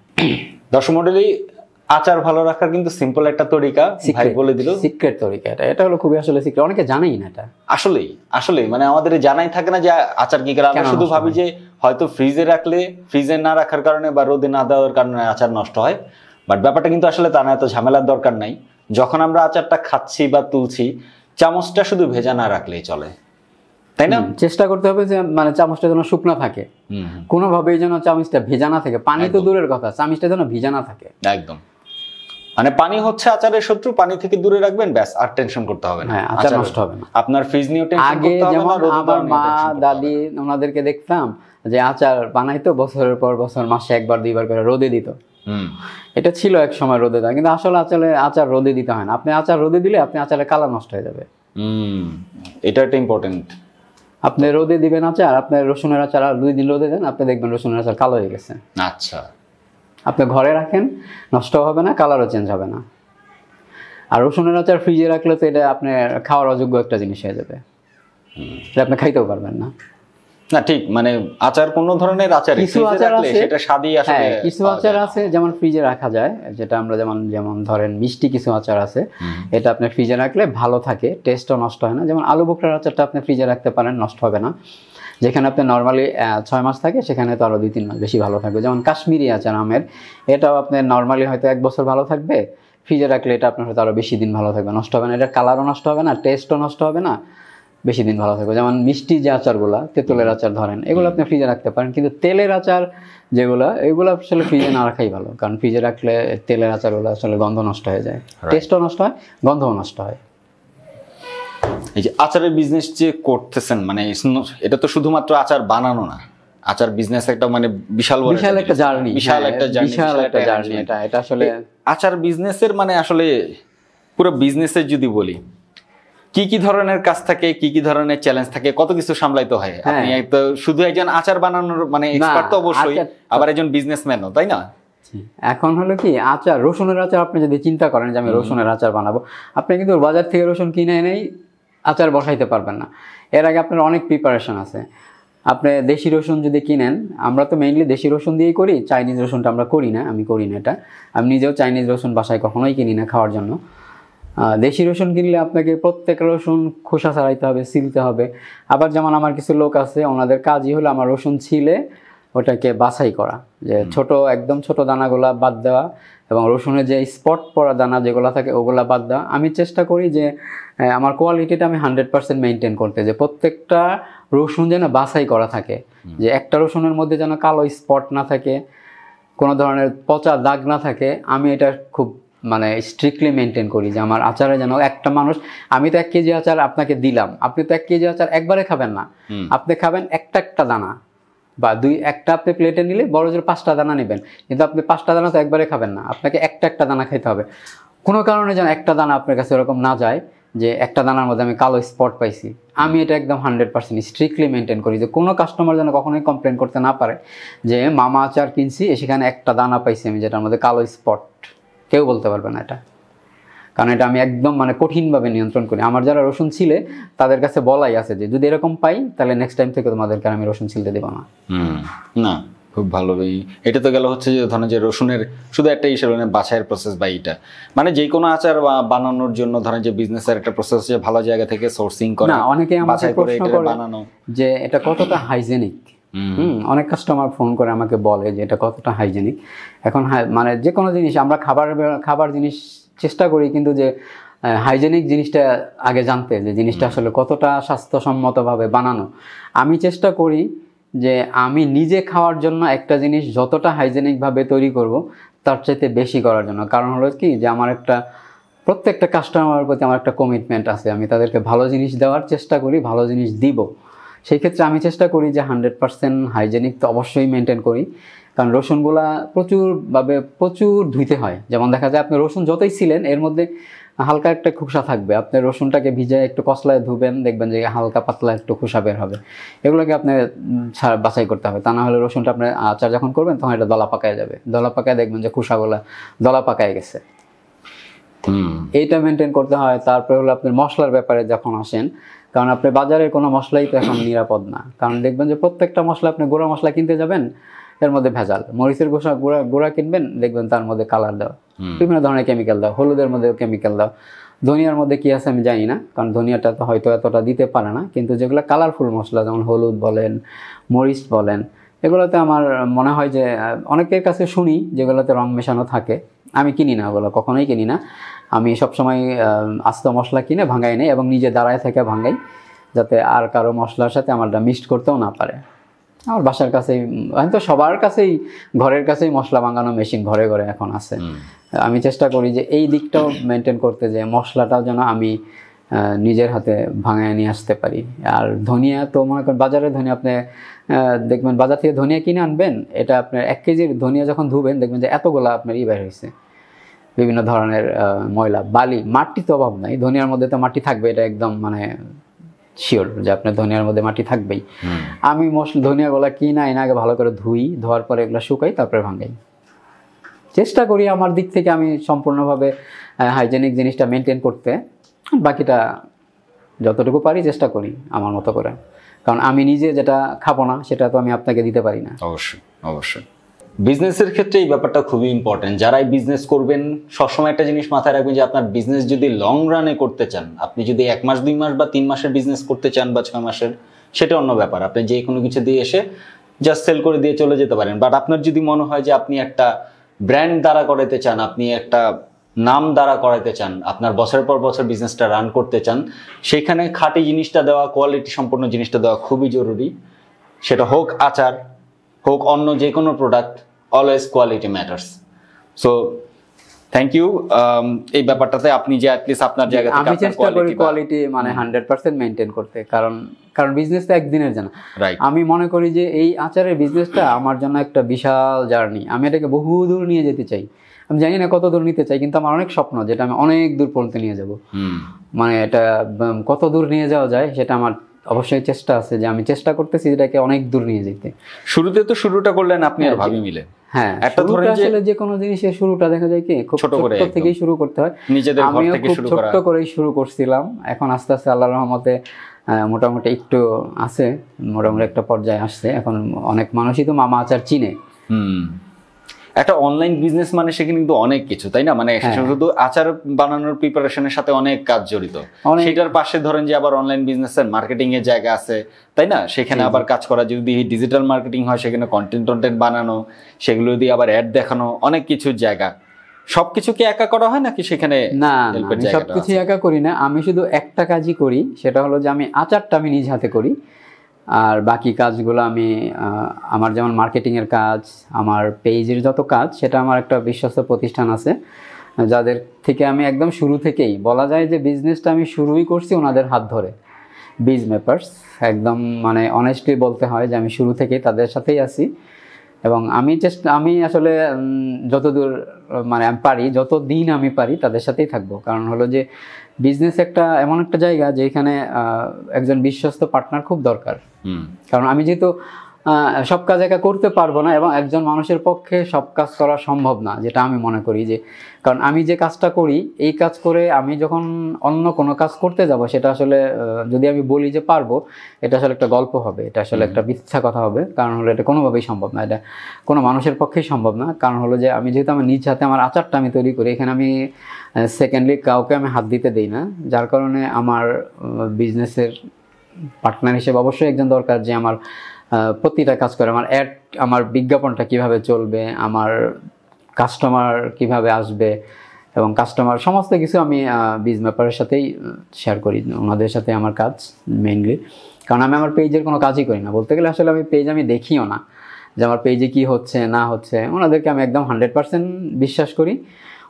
দর্শক মণ্ডলী, আচার ভালো রাখার কিন্তু সিম্পল একটা তরিকা ভাই বলে দিল, সিক্রেট তরিকা। এটা হলো খুবই আসলে সিক্রেট, অনেকে জানেই না এটা। আসলেই মানে আমাদের জানাই থাকে না যে আচার কি করে। আমরা শুধু ভাবি যে হয়তো ফ্রিজে রাখলে, ফ্রিজে না রাখার কারণে বা রোদে না দেওয়ার কারণে আচার নষ্ট হয়, বাট ব্যাপারটা কিন্তু আসলে তা না। এত ঝামেলার দরকার নাই। যখন আমরা আচারটা খাচ্ছি বা তুলছি, চামচটা শুধু ভেজা না রাখলেই চলে, তাই না? চেষ্টা করতে হবে যে মানে চামচটা যেন শুকনো থাকে, কোনোভাবেই যেন চামচটা ভেজা না থাকে। পানি তো দূরের কথা, চামচটা যেন ভিজা না থাকে একদম। মানে পানি হচ্ছে আচারের শত্রু, পানি থেকে দূরে রাখবেন, ব্যাস, আর টেনশন করতে হবে না, আচার নষ্ট হবে না। আপনার ফ্রিজ নিয়েও টেনশন আগে যেমন আমার মা দাদি ওনাদেরকে দেখতাম যে আচার বানাইতো বছরের পর বছর, মাসে 1বার 2বার করে রোদে দিত। এটা ছিল এক সময় রোদে দেওয়া, কিন্তু আসলে আচার রোদে দিতে হয় না। আপনি আচার রোদে দিলে আপনি আচারের কালার নষ্ট হয়ে যাবে। এটা একটা ইম্পর্টেন্ট। আপনি রোদে দিবেন আচার, আপনার রসুনের আচার আর 2 দিন রোদে দেন, আপনি দেখবেন রসুনের আচার কালো হয়ে গেছে। আচ্ছা, আপনি ঘরে রাখেন, নষ্ট হবে না, কালারও চেঞ্জ হবে না। আর রসুনের আচার ফ্রিজে রাখলে তো এটা আপনার খাওয়ার অযোগ্য একটা জিনিস হয়ে যাবে। এটা আপনি খাইতেও পারবেন না। না ঠিক, মানে আচার কোন ধরনের আচার কিছু আচার আছে সেটা স্বাদই আসলে কিছু আচার আছে যেমন ফ্রিজে রাখা যায়, যেটা আমরা যেমন ধরেন মিষ্টি কিছু আচার আছে, এটা আপনি ফ্রিজে রাখলে ভালো থাকে, টেস্টও নষ্ট হয় না। যেমন আলু বোখরার আচারটা আপনি ফ্রিজে রাখতে পারেন, নষ্ট হবে না। যেখানে আপনি নর্মালি 6 মাস থাকে সেখানে তো আরো 2-3 মাস বেশি ভালো থাকবে। যেমন কাশ্মীরি আচার আমের, এটাও আপনার নর্মালি হয়তো 1 বছর ভালো থাকবে, ফ্রিজে রাখলে এটা আপনার হয়তো আরো বেশি দিন ভালো থাকবে, নষ্ট হবে না। এটার কালারও নষ্ট হবে না, টেস্টও নষ্ট হবে না, বেশি দিন ভালো থাকবে। যেমন মিষ্টি যে আচারগুলো, তেঁতুলের আচার ধরেন, এগুলো আপনি ফ্রিজে রাখতে পারেন, কিন্তু তেলের আচার যেগুলো, এগুলো আসলে ফ্রিজে না রাখাই ভালো, কারণ ফ্রিজে রাখলে তেলের আচারগুলো আসলে গন্ধ নষ্ট হয়ে যায়, টেস্টও নষ্ট হয়, গন্ধও নষ্ট হয়। এই যে আচারের বিজনেস যে করতেছেন, মানে এটা তো শুধুমাত্র আচার বানানো না, আচার বিজনেস একটা মানে বিশাল একটা জার্নি, বিশাল একটা জার্নি। এটা আসলে আচার বিজনেসের মানে আসলে পুরো বিজনেসের যদি বলি, কি কি ধরনের কাজ থাকে, কি কি ধরনের চ্যালেঞ্জ থাকে, কত কিছু সামলাইতে হয়। আপনি তো শুধু একজন আচার বানানোর মানে এক্সপার্ট তো অবশ্যই, আবার একজন বিজনেসম্যানও, তাই না? এখন হলো কি, আচার, রসুনের আচার আপনি যদি চিন্তা করেন যে আমি রসুনের আচার বানাবো, আপনি কিন্তু বাজার থেকে রসুন কিনে এনেই আচার বসাইতে পারবেন না। এর আগে আপনার অনেক প্রিপারেশন আছে। আপনি দেশি রসুন যদি কিনেন, আমরা তো মেইনলি দেশি রসুন দিয়েই করি, চাইনিজ রসুনটা আমরা করি না, আমি করি না এটা। আমি নিজেও চাইনিজ রসুন বাসায় কখনোই কিনি না খাওয়ার জন্য। দেশি রসুন কিনলে আপনাকে প্রত্যেক রসুন খোসা ছাড়াইতে হবে, ছিলতে হবে। আবার যেমন আমার কিছু লোক আছে, ওনাদের কাজই হলো আমার রসুন ছিলে ওটাকে বাছাই করা, যে একদম ছোট দানাগুলা বাদ দেওয়া, এবং রসুনের যে স্পট পড়া দানা যেগুলো থাকে ওগুলা বাদ দেওয়া। আমি চেষ্টা করি যে আমার কোয়ালিটিটা আমি 100% মেনটেন করতে, যে প্রত্যেকটা রসুন যেন বাছাই করা থাকে, যে একটা রসুনের মধ্যে যেন কালো স্পট না থাকে, কোনো ধরনের পচা দাগ না থাকে। আমি এটা খুব মানে স্ট্রিক্টলি মেনটেন করি, যে আমার আচারে যেন একটা মানুষ, আমি তো 1 কেজি আচার আপনাকে দিলাম, আপনি তো 1 কেজি আচার একবারে খাবেন না, আপনি খাবেন একটা দানা বা একটা আপনি প্লেটে নিলে বড় জোর 5টা দানা নেবেন, কিন্তু আপনি 5টা দানা তো একবারে খাবেন না, আপনাকে একটা দানা খেতে হবে। কোনো কারণে যেন একটা দানা আপনার কাছে এরকম না যায় যে একটা দানার মধ্যে আমি কালো স্পট পাইছি। আমি এটা একদম 100% স্ট্রিক্টলি মেনটেন করি, যে কোনো কাস্টমার যেন কখনোই কমপ্লেন করতে না পারে যে মামা আচার কিনছি সেখানে একটা দানা পাইছি আমি যেটার মধ্যে কালো স্পট, কেউ বলতে পারবে না এটা। কারণ এটা আমি একদম মানে কঠিনভাবে নিয়ন্ত্রণ করি। আমার যারা রসুন ছিলে তাদের কাছে বলাই আছে যে যদি এরকম পাই তাহলে নেক্সট টাইম থেকে তোমাদেরকে আমি রসুন ছিলতে দেবো না। না, খুব ভালো। এটা তো গেল হচ্ছে যে ধরেন যে রসুনের শুধু একটা হিসেবে বাছাইয়ের প্রসেস, বা এটা মানে যে কোনো আচার বানানোর জন্য ধরেন যে বিজনেসের একটা প্রসেস, যে ভালো জায়গা থেকে সোর্সিং করা, না অনেকে আমাকে প্রশ্ন করে বানানো যে এটা কতটা হাইজেনিক। অনেক কাস্টমার ফোন করে আমাকে বলে যে এটা কতটা হাইজেনিক। এখন মানে যে কোনো জিনিস আমরা খাবার জিনিস চেষ্টা করি, কিন্তু যে হাইজেনিক জিনিসটা আগে জানতে, যে জিনিসটা আসলে কতটা স্বাস্থ্যসম্মতভাবে বানানো। আমি চেষ্টা করি যে আমি নিজে খাওয়ার জন্য একটা জিনিস যতটা হাইজেনিকভাবে তৈরি করব তার চাইতে বেশি করার জন্য। কারণ হলো কি, যে আমার প্রত্যেকটা কাস্টমারের প্রতি আমার একটা কমিটমেন্ট আছে, আমি তাদেরকে ভালো জিনিস দেওয়ার চেষ্টা করি, ভালো জিনিস দিব। সেই ক্ষেত্রে আমি চেষ্টা করি যে 100% হাইজেনিক তো অবশ্যই মেনটেন করি, কারণ রসুনগুলা প্রচুর ধুইতে হয়। যেমন দেখা যায় আপনি রসুন যতই ছিলেন এর মধ্যে হালকা একটা খোসা থাকবে, আপনি রসুনটাকে ভিজে একটু কসলায় ধুবেন, দেখবেন যে হালকা পাতলা একটু খোসা বের হবে। এগুলোকে আপনি বাছাই করতে হবে, তা না হলে রসুনটা আপনি আচার যখন করবেন তখন এটা দলা পাকায় যাবে, দলা পাকায় দেখবেন যে খোসাগুলা দলা পাকায় গেছে। এইটা মেনটেন করতে হয়। তারপরে হলো আপনার মশলার ব্যাপারে যখন আসেন, কারণ আপনি বাজারের কোনো মশলাই তো এখন নিরাপদ না, কারণ দেখবেন যে প্রত্যেকটা মশলা, আপনি গুঁড়া মশলা কিনতে যাবেন এর মধ্যে ভেজাল, মরিচের গুঁড়া কিনবেন দেখবেন তার মধ্যে কালার দেওয়া, বিভিন্ন ধরনের কেমিক্যাল দেওয়া, হলুদের মধ্যে কেমিক্যাল দেওয়া, ধনিয়ার মধ্যে কি আছে আমি জানি না, কারণ ধনিয়াটা তো হয়তো এতটা দিতে পারে না, কিন্তু যেগুলো কালারফুল মশলা যেমন হলুদ বলেন, মরিচ বলেন, এগুলোতে আমার মনে হয় যে অনেকের কাছে শুনি যেগুলোতে রং মেশানো থাকে। আমি কিনি না, ওগুলো কখনোই কিনি না। আমি সবসময় আস্ত মশলা কিনে ভাঙাই নেই এবং নিজে দাঁড়ায় থেকে ভাঙাই, যাতে আর কারো মশলার সাথে আমারটা মিক্সড করতেও না পারে। আমার বাসার কাছেই, হয়তো সবার কাছেই ঘরের কাছেই মশলা ভাঙানো মেশিন ঘরে ঘরে এখন আছে। আমি চেষ্টা করি যে এই দিকটাও মেনটেন করতে, যে মশলাটাও যেন আমি নিজের হাতে ভাঙায় নিয়ে আসতে পারি। আর ধনিয়া তো মনে করেন বাজারে ধনিয়া আপনি দেখবেন, বাজার থেকে ধনিয়া কিনে আনবেন, এটা আপনার 1 কেজির ধনিয়া যখন ধুবেন দেখবেন যে এতগুলা আপনার বের হয়েছে, বিভিন্ন ধরনের ময়লা, বালি, মাটি তো অভাব নাই, ধনিয়ার মধ্যে তো মাটি থাকবে, এটা একদম মানে শিওর যে আপনার ধনিয়ার মধ্যে মাটি থাকবেই। আমি ধনিয়াগুলা কিনা এনে আগে ভালো করে ধোয়ার পরে এগুলো শুকাই, তারপরে ভাঙাই। চেষ্টা করি আমার দিক থেকে আমি সম্পূর্ণভাবে হাইজেনিক জিনিসটা মেনটেন করতে, বাকিটা যতটুকু পারি চেষ্টা করি আমার মতো করে, কারণ আমি নিজে যেটা খাবো না সেটা তো আমি আপনাকে দিতে পারি না। অবশ্যই অবশ্যই। বিজনেসের ক্ষেত্রে এই ব্যাপারটা খুবই ইম্পর্টেন্ট। যারাই বিজনেস করবেন সবসময় একটা জিনিস মাথায় রাখবেন যে আপনার বিজনেস যদি লং রানে করতে চান, আপনি যদি 1 মাস 2 মাস বা 3 মাসের বিজনেস করতে চান বা 6 মাসের, সেটা অন্য ব্যাপার। আপনি যে কোনো কিছু দিয়ে এসে জাস্ট সেল করে দিয়ে চলে যেতে পারেন। বাট আপনার যদি মনে হয় যে আপনি একটা ব্র্যান্ড দ্বারা করাতে চান, আপনি একটা নাম দ্বারা করাতে চান, আপনার বছরের পর বছর বিজনেসটা রান করতে চান, সেখানে খাঁটি জিনিসটা দেওয়া, কোয়ালিটি সম্পন্ন জিনিসটা দেওয়া খুবই জরুরি। সেটা হোক আচার, হোক অন্য যে কোনো product, always quality matters. So thank you. এই ব্যাপারটাতে আপনি যে অ্যাটলিস্ট আপনার জায়গা থেকে আমি চেষ্টা করি কোয়ালিটি মানে 100% মেনটেন করতে, কারণ বিজনেস তো একদিনের জন্য। আমি মনে করি যে এই আচারের বিজনেসটা আমার জন্য একটা বিশাল জার্নি। আমি এটাকে বহু দূর নিয়ে যেতে চাই। আমি জানি না কত দূর নিতে চাই, কিন্তু আমার অনেক স্বপ্ন যেটা আমি অনেক দূর পর্যন্ত নিয়ে যাব। মানে এটা কত দূর নিয়ে যাওয়া যায় সেটা আমার অবশ্যই চেষ্টা আছে, যে আমি চেষ্টা করতেছি এটাকে অনেক দূর নিয়ে যেতে। শুরুতে তো শুরুটা করলেন আপনি আর ভাবি মিলে। হ্যাঁ, একটা ধরেন যে কোনো জিনিসের শুরুটা দেখা যায় কি খুব ছোট থেকেই শুরু করতে হয়। নিজেদের ঘর থেকে শুরু করা, ছোট করেই শুরু করছিলাম। এখন আস্তে আস্তে আল্লাহর রহমতে মোটামুটি একটু আছে, মোটামুটি একটা পর্যায়ে আসছে। এখন অনেক মানুষই তো মামা আচার চিনে। একটা অনলাইন বিজনেস মানে সেখানে কিন্তু অনেক কিছু, তাই না? মানে শুধু আচার বানানোর প্রিপারেশনের সাথে অনেক কাজ জড়িত। সেটার পাশে ধরেন যে আবার অনলাইন বিজনেসের মার্কেটিং এর জায়গা আছে, তাই না? সেখানে আবার কাজ করা, যদি ডিজিটাল মার্কেটিং হয় সেখানে কন্টেন্ট বানানো, সেগুলো দিয়ে আবার অ্যাড দেখানো, অনেক কিছুর জায়গা। সবকিছু কি একা করা হয় নাকি সেখানে? না, আমি সবকিছু একা করি না। আমি শুধু একটা কাজই করি, সেটা হলো যে আমি আচারটা আমি নিজ হাতে করি। আর বাকি কাজগুলো আমি আমার যেমন মার্কেটিংয়ের কাজ, আমার পেজের যত কাজ, সেটা আমার একটা বিশ্বস্ত প্রতিষ্ঠান আছে যাদের থেকে আমি একদম শুরু থেকেই বলা যায় যে বিজনেসটা আমি শুরুই করছি ওনাদের হাত ধরে। বিজ মেপার্স, একদম মানে অনেস্টলি বলতে হয় যে আমি শুরু থেকেই তাদের সাথেই আছি। এবং আমি আসলে যতদূর মানে আমি পারি, যতদিন আমি পারি তাদের সাথেই থাকবো। কারণ হলো যে বিজনেস এমন একটা জায়গা যেখানে একজন বিশ্বস্ত পার্টনার খুব দরকার। কারণ আমি যেহেতু সব কাজ একা করতে পারবো না, এবং একজন মানুষের পক্ষে সব কাজ করা সম্ভব না, যেটা আমি মনে করি। যে কারণ আমি যে কাজটা করি, এই কাজ করে আমি যখন অন্য কোনো কাজ করতে যাব, সেটা আসলে যদি আমি বলি যে পারবো, এটা আসলে একটা গল্প হবে, এটা আসলে একটা মিথ্যা কথা হবে। কারণ হলো এটা কোনোভাবেই সম্ভব না, এটা কোনো মানুষের পক্ষেই সম্ভব না। কারণ হলো যে আমি যেহেতু আমার নিজ হাতে আমার আচারটা আমি তৈরি করি, এখানে আমি সেকেন্ডলি কাউকে আমি হাত দিতে দিই না। যার কারণে আমার বিজনেসের পার্টনার হিসেবে অবশ্যই একজন দরকার, যে আমার প্রতিটা কাজ করে, আমার অ্যাড, আমার বিজ্ঞাপনটা কিভাবে চলবে, আমার কাস্টমার কিভাবে আসবে, এবং কাস্টমার সমস্ত কিছু আমি বিজ ম্যাপারের সাথেই শেয়ার করি। ওনাদের সাথে আমার কাজ মেইনলি। কারণ আমি আমার পেজের কোনো কাজই করি না বলতে গেলে। আসলে আমি পেজ আমি দেখিও না যে আমার পেজে কি হচ্ছে না হচ্ছে। ওনাদেরকে আমি একদম 100% বিশ্বাস করি,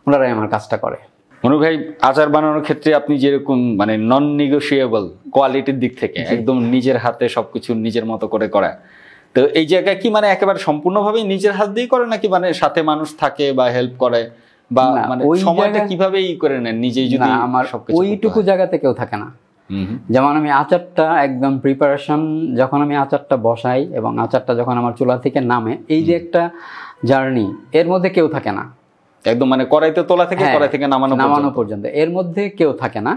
ওনারাই আমার কাজটা করে। মনু ভাই, আচার বানানোর ক্ষেত্রে আপনি যেরকম মানে নন নেগোশিয়েবল কোয়ালিটির দিক থেকে একদম নিজের হাতে সবকিছু নিজের মতো করে করা, তো এই জায়গায় কি মানে একেবারে সম্পূর্ণভাবে নিজের হাত দিয়ে করে নাকি মানে সাথে মানুষ থাকে বা হেল্প করে, বা মানে সময়টা কিভাবে করে নেন নিজেই? যদি আমার ওইটুকু জায়গাতে কেউ থাকে না। যেমন আমি আচারটা একদম প্রিপারেশন, যখন আমি আচারটা বসাই এবং আচারটা যখন আমার চুলা থেকে নামে, এই যে একটা জার্নি, এর মধ্যে কেউ থাকে না। একদম মানে কড়াইতে তোলা থেকে কড়াই থেকে নামানো পর্যন্ত এর মধ্যে কেউ থাকে না।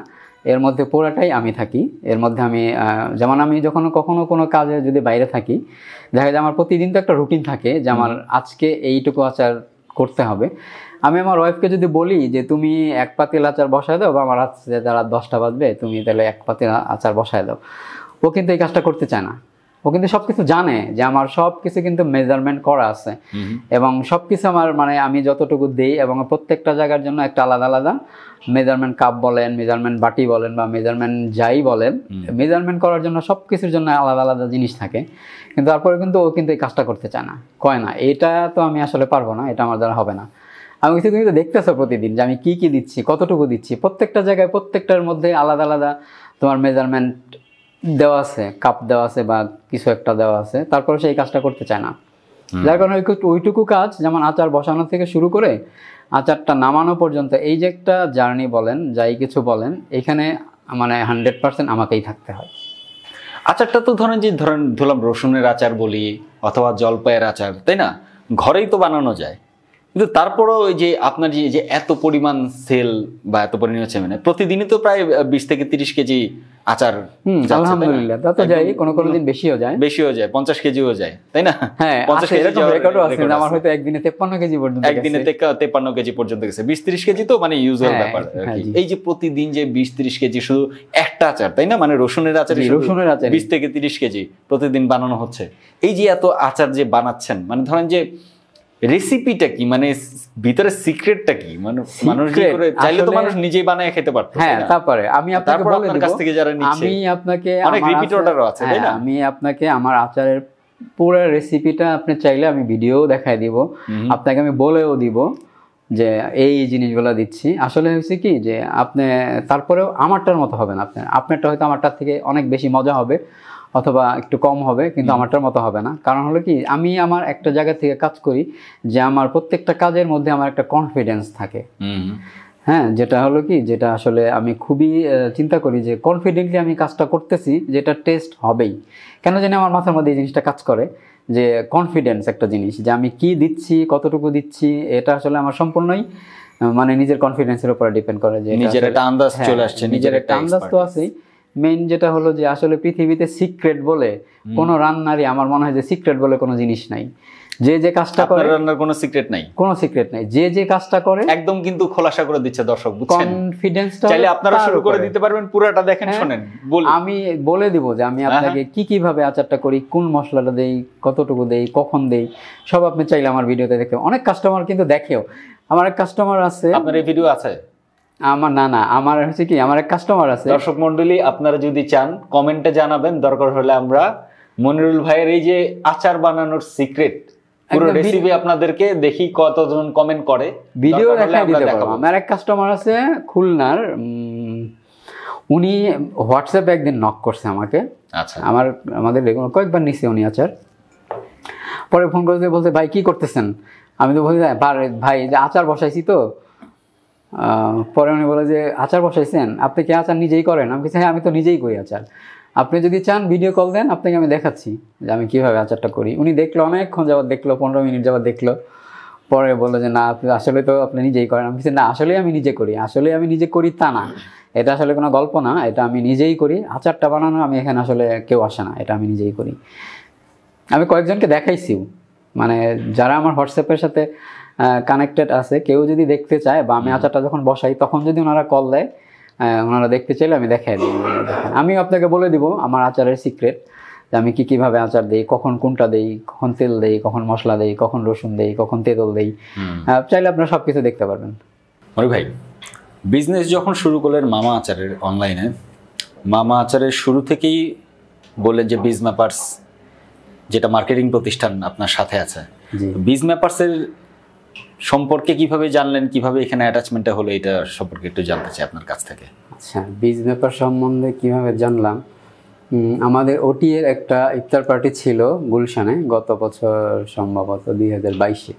এর মধ্যে পুরাটাই আমি থাকি। এর মধ্যে আমি যেমন আমি যখন কখনো কোনো কাজে যদি বাইরে থাকি, দেখা যায় আমার প্রতিদিন তো একটা রুটিন থাকে যে আমার আজকে এইটুকু আচার করতে হবে। আমি আমার ওয়াইফকে যদি বলি যে তুমি 1 পাতিল আচার বসায় দাও, বা আমার আজকে রাত 10টা বাজবে, তুমি তাহলে 1 পাতিল আচার বসায় দাও, ও কিন্তু এই কাজটা করতে চায় না। ও কিন্তু সবকিছু জানে যে আমার সবকিছু কিন্তু মেজারমেন্ট করা আছে, এবং সবকিছু আমার মানে আমি যতটুকু দেই, এবং প্রত্যেকটা জায়গার জন্য একটা আলাদা আলাদা মেজারমেন্ট কাপ বলেন, মেজারমেন্ট বাটি বলেন, বা মেজারমেন্ট যাই বলেন, মেজারমেন্ট করার জন্য সবকিছুর জন্য আলাদা আলাদা জিনিস থাকে। কিন্তু তারপরে কিন্তু ও কিন্তু এই কাজটা করতে চায় না, কয় না এটা তো আমি আসলে পারবো না, এটা আমার দ্বারা হবে না। আমি কিছু তুমি তো দেখতেছো প্রতিদিন যে আমি কি কি দিচ্ছি, কতটুকু দিচ্ছি, প্রত্যেকটা জায়গায় প্রত্যেকটার মধ্যে আলাদা আলাদা তোমার মেজারমেন্ট দেওয়া আছে, কাপ দেওয়া আছে বা কিছু একটা দেওয়া আছে, তারপরে সেই কাজটা করতে চায় না। যার কারণে ওইটুকু কাজ, যেমন আচার বসানো থেকে শুরু করে আচারটা নামানো পর্যন্ত, এই যে একটা জার্নি বলেন, যাই কিছু বলেন, এখানে মানে 100% আমাকেই থাকতে হয়। আচারটা তো ধরলাম রসুনের আচার বলি অথবা জলপাইয়ের আচার, তাই না? ঘরেই তো বানানো যায়, কিন্তু তারপরও ওই যে আপনার যে এত পরিমাণ সেল বা এত পরিমাণ মানে প্রতিদিনই তো প্রায় 20 থেকে 30 কেজি আচার যাচ্ছে, তাই না? আলহামদুলিল্লাহ, তা তো যাই, কোনো দিন বেশিও যায়, 50 কেজিও যায়, তাই না? হ্যাঁ 50 কেজি এরকম রেকর্ডও আছে যে আমার হয়তো একদিনে 53 কেজি পর্যন্ত একদিনে 53 কেজি পর্যন্ত গেছে। 20-30 কেজি তো মানে ইউজুয়াল ব্যাপার আর কি। এই যে প্রতিদিন যে 20-30 কেজি শুধু একটা আচার, তাই না? মানে রসুনের আচারে 20 থেকে 30 কেজি প্রতিদিন বানানো হচ্ছে। এই যে এত আচার যে বানাচ্ছেন, মানে ধরেন যে রেসিপিটা কি, মানে ভিতরে সিক্রেটটা কি? মানে মানুষ যে করে চাইলে তো মানুষ নিজেই বানায় খেতে পারতো। হ্যাঁ, তারপরে আমি আপনাকে বলে দেব, কাছ থেকে যারা নিচ্ছে, আমি আপনাকে অনেক রিপিট অর্ডারও আছে, তাই না? আমি আপনাকে আমার আচারের পুরো রেসিপিটা আপনি চাইলে আমি ভিডিও দেখায় দিব, আপনাকে আমি বলেও দিব যে এই জিনিসগুলো দিচ্ছি। আসলে হয়েছে কি যে আপনি তারপরেও আমারটার মতো হবে না, আপনারটা হয়তো আমারটার থেকে অনেক বেশি মজা হবে অথবা একটু কম হবে, কিন্তু আমারটার মতো হবে না। কারণ হলো কি, আমি আমার একটা জায়গা থেকে কাজ করি যে আমার প্রত্যেকটা কাজের মধ্যে আমার একটা কনফিডেন্স থাকে। হ্যাঁ, যেটা হলো কি, যেটা আসলে আমি খুবই চিন্তা করি যে কনফিডেন্টলি আমি কাজটা করতেছি, যেটা টেস্ট হবেই। কেন জানি আমার মাথার মধ্যে এই জিনিসটা কাজ করে যে কনফিডেন্স একটা জিনিস, যে আমি কি দিচ্ছি, কতটুকু দিচ্ছি, এটা আসলে আমার সম্পূর্ণই মানে নিজের কনফিডেন্সের উপরে ডিপেন্ড করে। যে নিজের একটা আন্দাজ চলে আসছে, নিজের একটা আন্দাজ তো আছেই। মেইন যেটা হলো যে আসলে পৃথিবীতে সিক্রেট বলে কোনো রান্নারই আমার মনে হয় যে সিক্রেট বলে কোনো জিনিস নাই। যে কাজটা করে, রান্নার কোনো সিক্রেট নাই, কোনো সিক্রেট নাই। যে কাজটা করে একদম কিন্তু খোলাসা করে দিচ্ছে দর্শক, বুঝছেন? কনফিডেন্সটা চাইলে আপনারা শুরু করে দিতে পারবেন, পুরোটা দেখেন, শুনেন। আমি বলে দিব যে আমি আপনাকে কিভাবে আচারটা করি, কোন মশলাটা দেই, কতটুকু দেই, কখন দেই, সব আপনি চাইলে আমার ভিডিওতে দেখতে। অনেক কাস্টমার কিন্তু দেখেও। আমার এক কাস্টমার আছে। আপনার এই ভিডিও আছে? আমার না, আমার হচ্ছে কি, আমার এক কাস্টমার আছে। দর্শক মন্ডলী, আপনারা যদি চান কমেন্টে জানাবেন, দরকার হলে আমরা মনিরুল ভাইয়ের এই যে আচার বানানোর সিক্রেট পুরো রেসিপি আপনাদেরকে দেখি কতজন কমেন্ট করে, ভিডিও দেখাই দিতে পারবো। আমার এক কাস্টমার আছে খুলনার, উনি হোয়াটসঅ্যাপে একদিন নক করছে আমাকে। আচ্ছা, আমাদের রেগুলার কয়েকবার নিছে উনি আচার। পরে ফোন করে বলছে, ভাই কি করতেছেন? আমি তো বলি, ভাই যে আচার বসাইছি তো। পরে উনি বলে যে আচার বসাইছেন, আপনি কি আচার নিজেই করেন? আমি বলছি, হ্যাঁ আমি তো নিজেই করি আচার। আপনি যদি চান ভিডিও কল দেন, আপনাকে আমি দেখাচ্ছি যে আমি কীভাবে আচারটা করি। উনি দেখলো, অনেকক্ষণ যাবত দেখলো, 15 মিনিট যাবত দেখলো। পরে বললো যে না, আসলে তো আপনি নিজেই করেন। আমি বলছি, না আসলেই আমি নিজে করি। আসলে আমি নিজে করি তা না, এটা আসলে কোনো গল্প না, এটা আমি নিজেই করি। আচারটা বানানো আমি এখানে আসলে কেউ আসে না, এটা আমি নিজেই করি। আমি কয়েকজনকে দেখাইছিও, মানে যারা আমার হোয়াটসঅ্যাপের সাথে কানেক্টেড আছে, কেউ যদি দেখতে চায় বা আমি আচারটা যখন বসাই তখন যদি ওনারা কল দেয়, ওনারা দেখতে চাইলে আমি দেখাই দিই। আমি আপনাকে বলে দিব আমার আচারের সিক্রেট, যে আমি কীভাবে আচার দিই, কখন কোনটা দিই, কখন তেল দেই, কখন মশলা দেই, কখন রসুন দেই, কখন তেঁতুল দেই। চাইলে আপনারা সব কিছু দেখতে পারবেন। মনির ভাই, বিজনেস যখন শুরু করলেন মামা আচারের, অনলাইনে মামা আচারের শুরু থেকেই বললেন যে বিজ ম্যাপার্স, যেটা মার্কেটিং প্রতিষ্ঠান আপনার সাথে আছে, বিজ ম্যাপার্সের সম্পর্কে কিভাবে জানলেন, কিভাবে এখানে অ্যাটাচমেন্টটা হলো, এটা সম্পর্কে একটু জানতে চাই আপনার কাছ থেকে। আচ্ছা, বিজ ম্যাপার সম্বন্ধে কিভাবে জানলাম, আমাদের ওটি এর একটা ইফতার পার্টি ছিল গুলশানে, গত বছর সম্ভবত 2022-এ।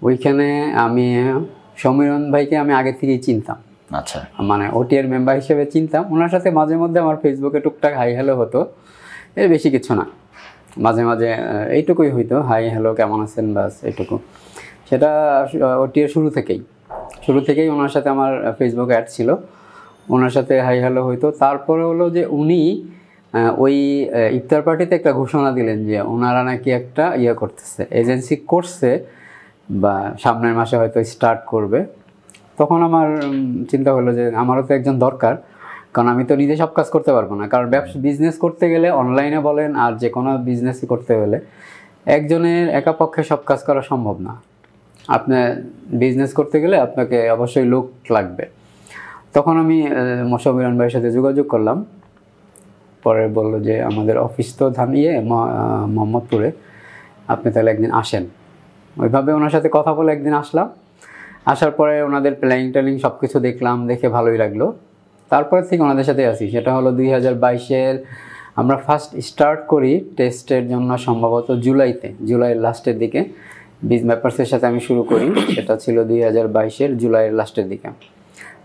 ওইখানে আমি সমীরণ ভাইকে আমি আগে থেকেই চিনতাম। আচ্ছা, মানে ওটি এর মেম্বার হিসেবে চিনতাম। ওনার সাথে মাঝে মধ্যে আমার ফেসবুকে টুকটাক হাই হ্যালো হতো, এর বেশি কিছু না। মাঝে মাঝে এইটুকুই হইতো, হাই হ্যালো কেমন আছেন, বাস এইটুকু। সেটা ওটি এর শুরু থেকেই ওনার সাথে আমার ফেসবুকে অ্যাড ছিল, ওনার সাথে হাই হ্যালো হইতো। তারপরে হলো যে উনি ওই ইফতার পার্টিতে একটা ঘোষণা দিলেন যে ওনারা নাকি একটা করতেছে, এজেন্সি করছে বা সামনের মাসে হয়তো স্টার্ট করবে। তখন আমার চিন্তা হলো যে আমারও তো একজন দরকার, কারণ আমি তো নিজে সব কাজ করতে পারবো না। কারণ বিজনেস করতে গেলে, অনলাইনে বলেন আর যে কোনো বিজনেসই করতে গেলে, একজনের একা পক্ষে সব কাজ করা সম্ভব না। আপনি বিজনেস করতে গেলে আপনাকে অবশ্যই লোক লাগবে। তখন আমি সমীরণ ভাইয়ের সাথে যোগাযোগ করলাম। পরে বললো যে আমাদের অফিস তো মোহাম্মদপুরে, আপনি তাহলে একদিন আসেন। ওইভাবে ওনার সাথে কথা বলে একদিন আসলাম। আসার পরে ওনাদের প্ল্যানিং সব কিছু দেখলাম, দেখে ভালোই লাগলো। তারপরে থেকে ওনাদের সাথে আসি। সেটা হলো 2022-এর আমরা ফার্স্ট স্টার্ট করি টেস্টের জন্য সম্ভবত জুলাইয়ের লাস্টের দিকে বিজ ম্যাপার্সের সাথে আমি শুরু করি। সেটা ছিল 2022-এর জুলাইয়ের লাস্টের দিকে।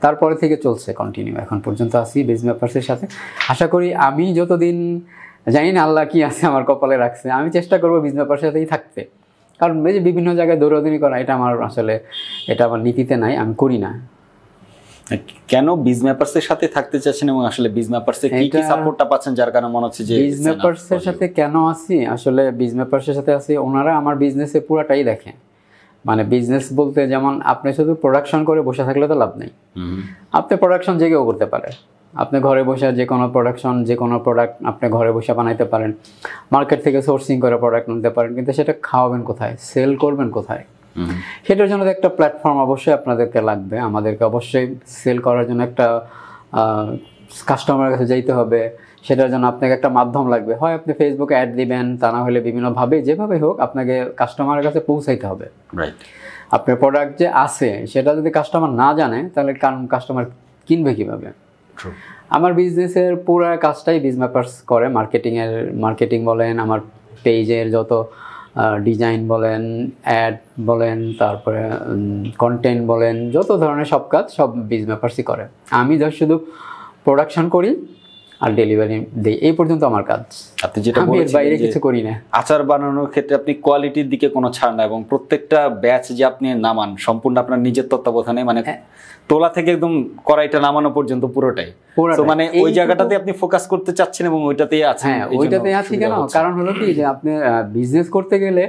তারপরে থেকে চলছে কন্টিনিউ, এখন পর্যন্ত আছি বিজ ম্যাপার্সের সাথে। আশা করি আমি যতদিন, জানি না আল্লাহ কি আছে আমার কপালে রাখছে, আমি চেষ্টা করবো বিজ ম্যাপার্সের সাথেই থাকতে। কারণ এই যে বিভিন্ন জায়গায় দৌড়াদৌড়ি করা, এটা আমার নীতিতে নাই, আমি করি না। কেন বিজ ম্যাপারস এর সাথে থাকতে চাচ্ছেন এবং আসলে বিজ ম্যাপারস এর কি কি সাপোর্টটা পাচ্ছেন যার কারণে মনে হচ্ছে যে বিজ ম্যাপারস এর সাথে কেন আছি? আসলে বিজ ম্যাপারস এর সাথে আছি, ওনারা আমার বিজনেসে পুরাটাই দেখে। মানে বিজনেস বলতে যেমন আপনি শুধু প্রোডাকশন করে বসে থাকলে তো লাভ নেই। আপনি প্রোডাকশন যে কেউ করতে পারে, আপনি ঘরে বসে যে কোনো প্রোডাকশন, যে কোনো প্রোডাক্ট আপনি ঘরে বসে বানাইতে পারেন, মার্কেট থেকে সোর্সিং করে প্রোডাক্ট নিতে পারেন, কিন্তু সেটা খাওয়াবেন কোথায়, সেল করবেন কোথায়? সেটার জন্য একটা প্ল্যাটফর্ম অবশ্যই আপনাদেরকে লাগবে। আমাদেরকে অবশ্যই সেল করার জন্য একটা কাস্টমারের কাছে যাইতে হবে, সেটার জন্য আপনাকে একটা মাধ্যম লাগবে। হয় আপনি ফেসবুকে অ্যাড দিবেন, তা না হলে বিভিন্নভাবে যেভাবে হোক আপনাকে কাস্টমারের কাছে পৌঁছাইতে হবে। রাইট। আপনার প্রোডাক্ট যে আছে সেটা যদি কাস্টমার না জানে তাহলে কাস্টমার কিনবে কীভাবে? আমার বিজনেসের পুরো কাজটাই বিজ ম্যাপারস করে। মার্কেটিং বলেন, আমার পেজের যত ডিজাইন বলেন, অ্যাড বলেন, তারপরে কন্টেন্ট বলেন, যত ধরনের সব কাজ সব বিজ ম্যাপারসই করে। আমি জাস্ট শুধু প্রোডাকশন করি আর ডেলিভারি দিই, এই পর্যন্ত আমার কাজ। আপনি যেটা আমি এর বাইরে কিছু করি না। আচার বানানোর ক্ষেত্রে আপনি কোয়ালিটির দিকে কোনো ছাড় না, এবং প্রত্যেকটা ব্যাচ যে আপনি নামান সম্পূর্ণ আপনার নিজের তত্ত্বাবধানে, মানে তোলা থেকে একদম কড়াইটা নামানো পর্যন্ত পুরোটাই। তো মানে ওই জায়গাটাতে আপনি ফোকাস করতে চাচ্ছেন এবং ওইটাতেই আছেন। হ্যাঁ, ওইটাতেই আছি। কেন? কারণ হলো কি যে আপনি বিজনেস করতে গেলে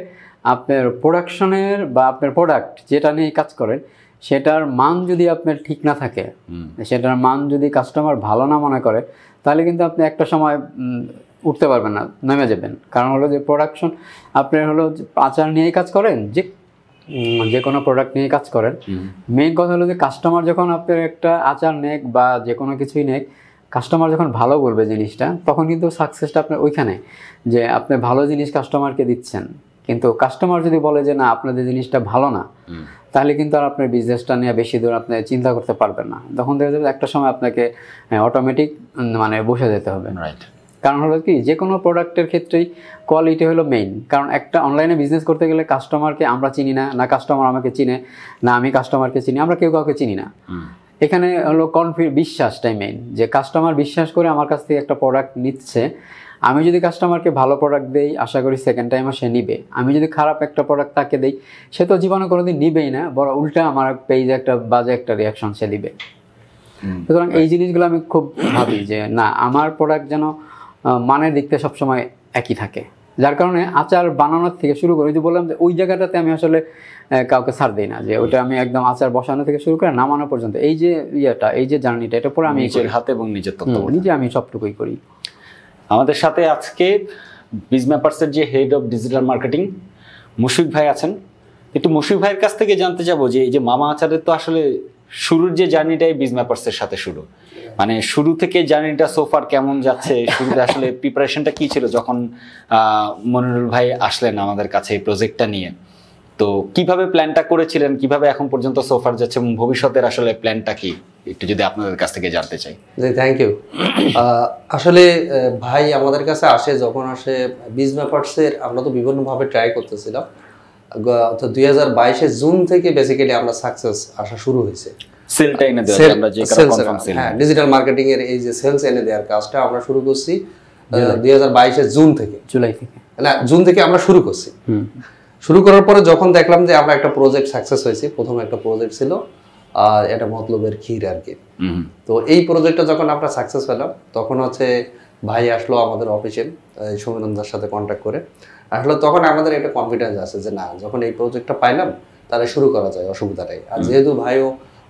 আপনার প্রোডাকশনের বা আপনার প্রোডাক্ট যেটা নিয়ে কাজ করেন সেটার মান যদি আপনার ঠিক না থাকে, সেটার মান যদি কাস্টমার ভালো না মনে করে, তাহলে কিন্তু আপনি একটা সময় উঠতে পারবেন না, নেমে যাবেন। কারণ হলো যে প্রোডাকশন আপনার হলো আচার নিয়েই কাজ করেন, যে কোনো প্রোডাক্ট নিয়ে কাজ করেন, মেইন কথা হলো যে কাস্টমার যখন আপনার একটা আচার নেক বা যে কোনো কিছুই নেক, কাস্টমার যখন ভালো বলবে জিনিসটা, তখন কিন্তু সাকসেসটা আপনার ওইখানে, যে আপনি ভালো জিনিস কাস্টমারকে দিচ্ছেন। কিন্তু কাস্টমার যদি বলে যে না আপনাদের জিনিসটা ভালো না, তাহলে কিন্তু আর আপনার বিজনেসটা নিয়ে বেশি দূর আপনি চিন্তা করতে পারবেন না। তখন দেখা যাবে একটা সময় আপনাকে অটোমেটিক মানে বসে যেতে হবে। রাইট। কারণ হলো কি, যে কোনো প্রোডাক্টের ক্ষেত্রেই কোয়ালিটি হলো মেইন। কারণ একটা অনলাইনে বিজনেস করতে গেলে কাস্টমারকে আমরা চিনি না, না কাস্টমার আমাকে চিনে, না আমি কাস্টমারকে চিনি, আমরা কেউ কাউকে চিনি না। এখানে হলো বিশ্বাসটাই মেইন, যে কাস্টমার বিশ্বাস করে আমার কাছ থেকে একটা প্রোডাক্ট নিচ্ছে। আমি যদি কাস্টমারকে ভালো প্রোডাক্ট দেই, আশা করি সেকেন্ড টাইমও সে নিবে। আমি যদি খারাপ একটা প্রোডাক্ট তাকে দেই, সে তো জীবনে কোনোদিন নিবেই না, বড় উল্টা আমার পেজে একটা বাজে একটা রিয়াকশন সে দিবে। সুতরাং এই জিনিসগুলো আমি খুব ভাবি যে না, আমার প্রোডাক্ট যেন মানের দিক থেকে সবসময় একই থাকে। যার কারণে আচার বানানোর থেকে শুরু করে, যে বললাম যে ওই জায়গাটাতে আমি আসলে কাউকে ছাড় দিই না, যে ওটা আমি একদম আচার বসানো থেকে শুরু করে নামানো পর্যন্ত এই যে এই যে জার্নিটা, এটা পুরো আমি নিজের হাতে এবং নিজের তত্ত্বাবধানে নিজে আমি সবটুকুই করি। আমাদের সাথে আজকে বিজ ম্যাপারসের যে head of digital marketing Mushfiq ভাই আছেন। একটু মুশফিক ভাইয়ের কাছ থেকে জানতে যাবো যে এই যে মামা আচারের তো আসলে শুরুর যে জার্নিটাই বিজ ম্যাপারসের সাথে শুরু, মানে শুরু থেকে জার্নিটা সোফার কেমন যাচ্ছে, শুরুতে আসলে প্রিপারেশনটা কি ছিল যখন মনিরুল ভাই আসলেন আমাদের কাছে এই প্রজেক্টটা নিয়ে? তো কিভাবে প্ল্যানটা করেছিলেন, কিভাবে এখন পর্যন্ত সোফার যাচ্ছে এবং ভবিষ্যতের আসলে প্ল্যানটা কি, একটু যদি আপনাদের কাছ থেকে জানতে চাই। জি, থ্যাংক ইউ। আসলে ভাই আমাদের কাছে আসে, যখন আসে বিজ ম্যাপারসের, আমরা তো বিভিন্নভাবে ট্রাই করতেছিলাম। অর্থাৎ 2022 জুন থেকে বেসিক্যালি আমরা সাকসেস আসা শুরু হয়েছে। সেলটা এনে দেওয়া, আমরা যে কনফার্ম সেল, হ্যাঁ, ডিজিটাল মার্কেটিং এর এই যে সেলস এনে দেওয়ার কাজটা আমরা শুরু করছি 2022 জুন থেকে, জুন থেকে আমরা শুরু করছি। শুরু করার পরে যখন দেখলাম যে আমরা একটা প্রজেক্ট সাকসেস হয়েছে, প্রথম একটা প্রজেক্ট ছিল আর এটা মতলবের ক্ষীর আর কি। তো এই প্রজেক্টটা যখন আমরা সাকসেস পেলাম, তখন হচ্ছে ভাই আসলো আমাদের অফিসে, সৌমেনন্দার সাথে কন্ট্যাক্ট করে আসলে। তখন আমাদের একটা কনফিডেন্স আছে যে না, যখন এই প্রজেক্টটা পাইলাম তাহলে শুরু করা যায়, অসুবিধাটাই। আর যেহেতু ভাইও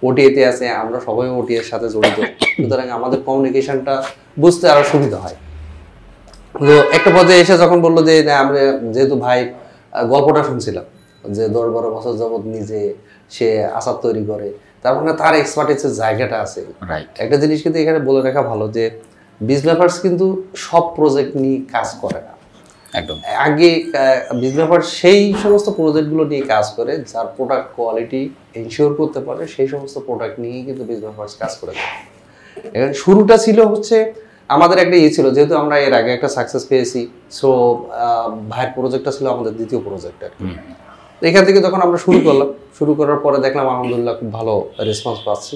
ওটিএতে আছে, আমরা সবাই ওটি এর সাথে জড়িত, সুতরাং আমাদের কমিউনিকেশনটা বুঝতে আরো সুবিধা হয়। তো একটা পর্যায়ে এসে যখন বললো যে আমরা, যেহেতু ভাই গল্পটা শুনছিলাম যে 10-12 বছর যাবত নিজে সে আচার তৈরি করে, তার মানে তার এক্সপার্টিসের জায়গাটা আছে। একটা জিনিস কিন্তু এখানে বলে রাখা ভালো, যে বিজ ম্যাপারস কিন্তু সব প্রজেক্ট নিয়ে কাজ করে না। একদম আগে বিজ ম্যাপারস সেই সমস্ত প্রজেক্টগুলো নিয়ে কাজ করে যার প্রোডাক্ট কোয়ালিটি এনশিওর করতে পারে, সেই সমস্ত প্রোডাক্ট নিয়েই কিন্তু বিজ ম্যাপারস কাজ করে থাকে। এখানে শুরুটা ছিল হচ্ছে আমাদের একটা ছিল, যেহেতু আমরা এর আগে একটা সাকসেস পেয়েছি, সো ভাইয়ের প্রজেক্টটা ছিল আমাদের দ্বিতীয় প্রজেক্ট আর কি। এখান থেকে যখন আমরা শুরু করার পরে দেখলাম আলহামদুলিল্লাহ খুব ভালো রেসপন্স পাচ্ছি।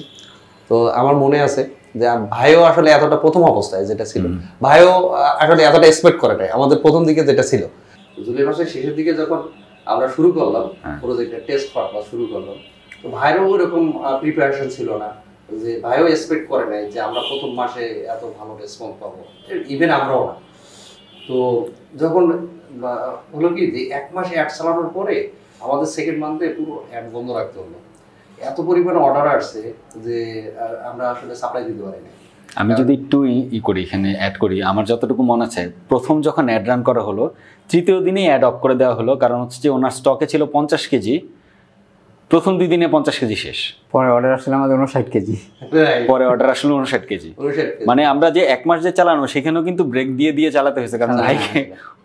তো আমার মনে আছে যে ভাইও আসলে এতটা প্রথম অবস্থায় যেটা ছিল, ভাইও আসলে এতটা এক্সপেক্ট করে নাই আমাদের প্রথম দিকে যেটা ছিল। জুলাই মাসের শেষের দিকে যখন আমরা শুরু করলাম প্রজেক্টের টেস্ট পারপাস শুরু করলাম, তো ভাইয়েরও ওইরকম প্রিপারেশন ছিল না। যে ভাইও এক্সপেক্ট করে নাই যে আমরা প্রথম মাসে এত ভালো রেসপন্স পাবো, ইভেন আমরাও না। তো যখন হলো কি যে 1 মাসে অ্যাড চালানোর পরে আমাদের সেকেন্ড মান্থে পুরো অ্যাড বন্ধ রাখতে হলো, এত পরিমাণে অর্ডার আসছে যে আমরা আসলে সাপ্লাই দিতে পারি না। আমি যদি একটু করি এখানে অ্যাড করি, আমার যতটুকু মনে আছে প্রথম যখন অ্যাড রান করা হলো তৃতীয় দিনেই অ্যাড অফ করে দেওয়া হলো, কারণ হচ্ছে যে ওনার স্টকে ছিল 50 কেজি, প্রথম 2 দিনে 50 কেজি শেষ, পরে অর্ডার আসলে আমাদের 59 কেজি, পরে অর্ডার আসলো 59 কেজি। মানে আমরা যে 1 মাস যে চালানো সেখানেও কিন্তু ব্রেক দিয়ে দিয়ে চালাতে হয়েছে, কারণ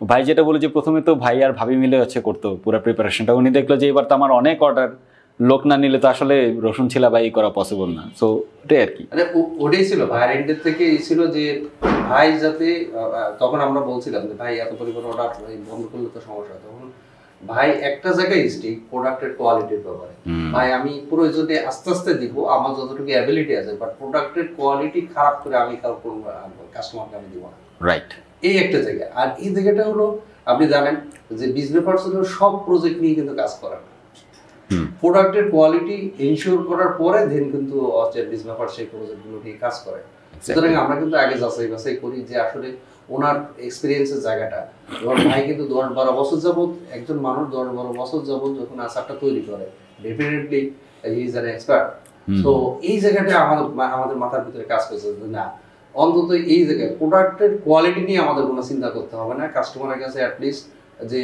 ভাই যেটা বলে যে প্রথমে তো ভাই আর ভাবি মিলে হচ্ছে করতো পুরো প্রিপারেশনটা। উনি দেখলো যে এবার তো আমার অনেক অর্ডার, লোক না নিলে তো আসলে রসুন ছিলা ভাই করা পসিবল না। সো ওটাই আর কি, মানে ওটাই ছিল ভাইয়ের এন্ডের থেকে এই ছিল যে ভাই যাতে, তখন আমরা বলছিলাম যে ভাই এত পরিমাণ অর্ডার বন্ধ করলে তো সমস্যা। তখন ভাই একটা জায়গায় স্টিক প্রোডাক্টের কোয়ালিটির ব্যাপারে, ভাই আমি প্রয়োজনে আস্তে আস্তে দিব, আমার যতটুকু অ্যাবিলিটি আছে, বাট প্রোডাক্টের কোয়ালিটি খারাপ করে আমি কাস্টমারকে আমি দিব না। রাইট, এই একটা জায়গা। আর এই জায়গাটা হলো আপনি জানেন যে বিজনেস পার্সনের সব প্রজেক্ট নিয়ে কিন্তু কাজ করে না, প্রোডাক্টের কোয়ালিটি এনশিওর করার পরে দেন কিন্তু বিজনেস পার্সন সেই প্রজেক্টগুলো নিয়ে কাজ করে। সুতরাং আমরা কিন্তু আগে যাচাই বাছাই করি যে আসলে ওনার এক্সপিরিয়েন্সের জায়গাটা। ধর ভাই কিন্তু 10-12 বছর যাবত, একজন মানুষ 10-12 বছর যাবত যখন আচারটা তৈরি করে, definitely he is an expert. তো এই জায়গাটা আমাদের মাথার ভিতরে কাজ করছে যে না, অন্তত এই জায়গায় প্রোডাক্টের কোয়ালিটি নিয়ে আমাদের কোনো চিন্তা করতে হবে না, কাস্টমারের কাছে অ্যাটলিস্ট যে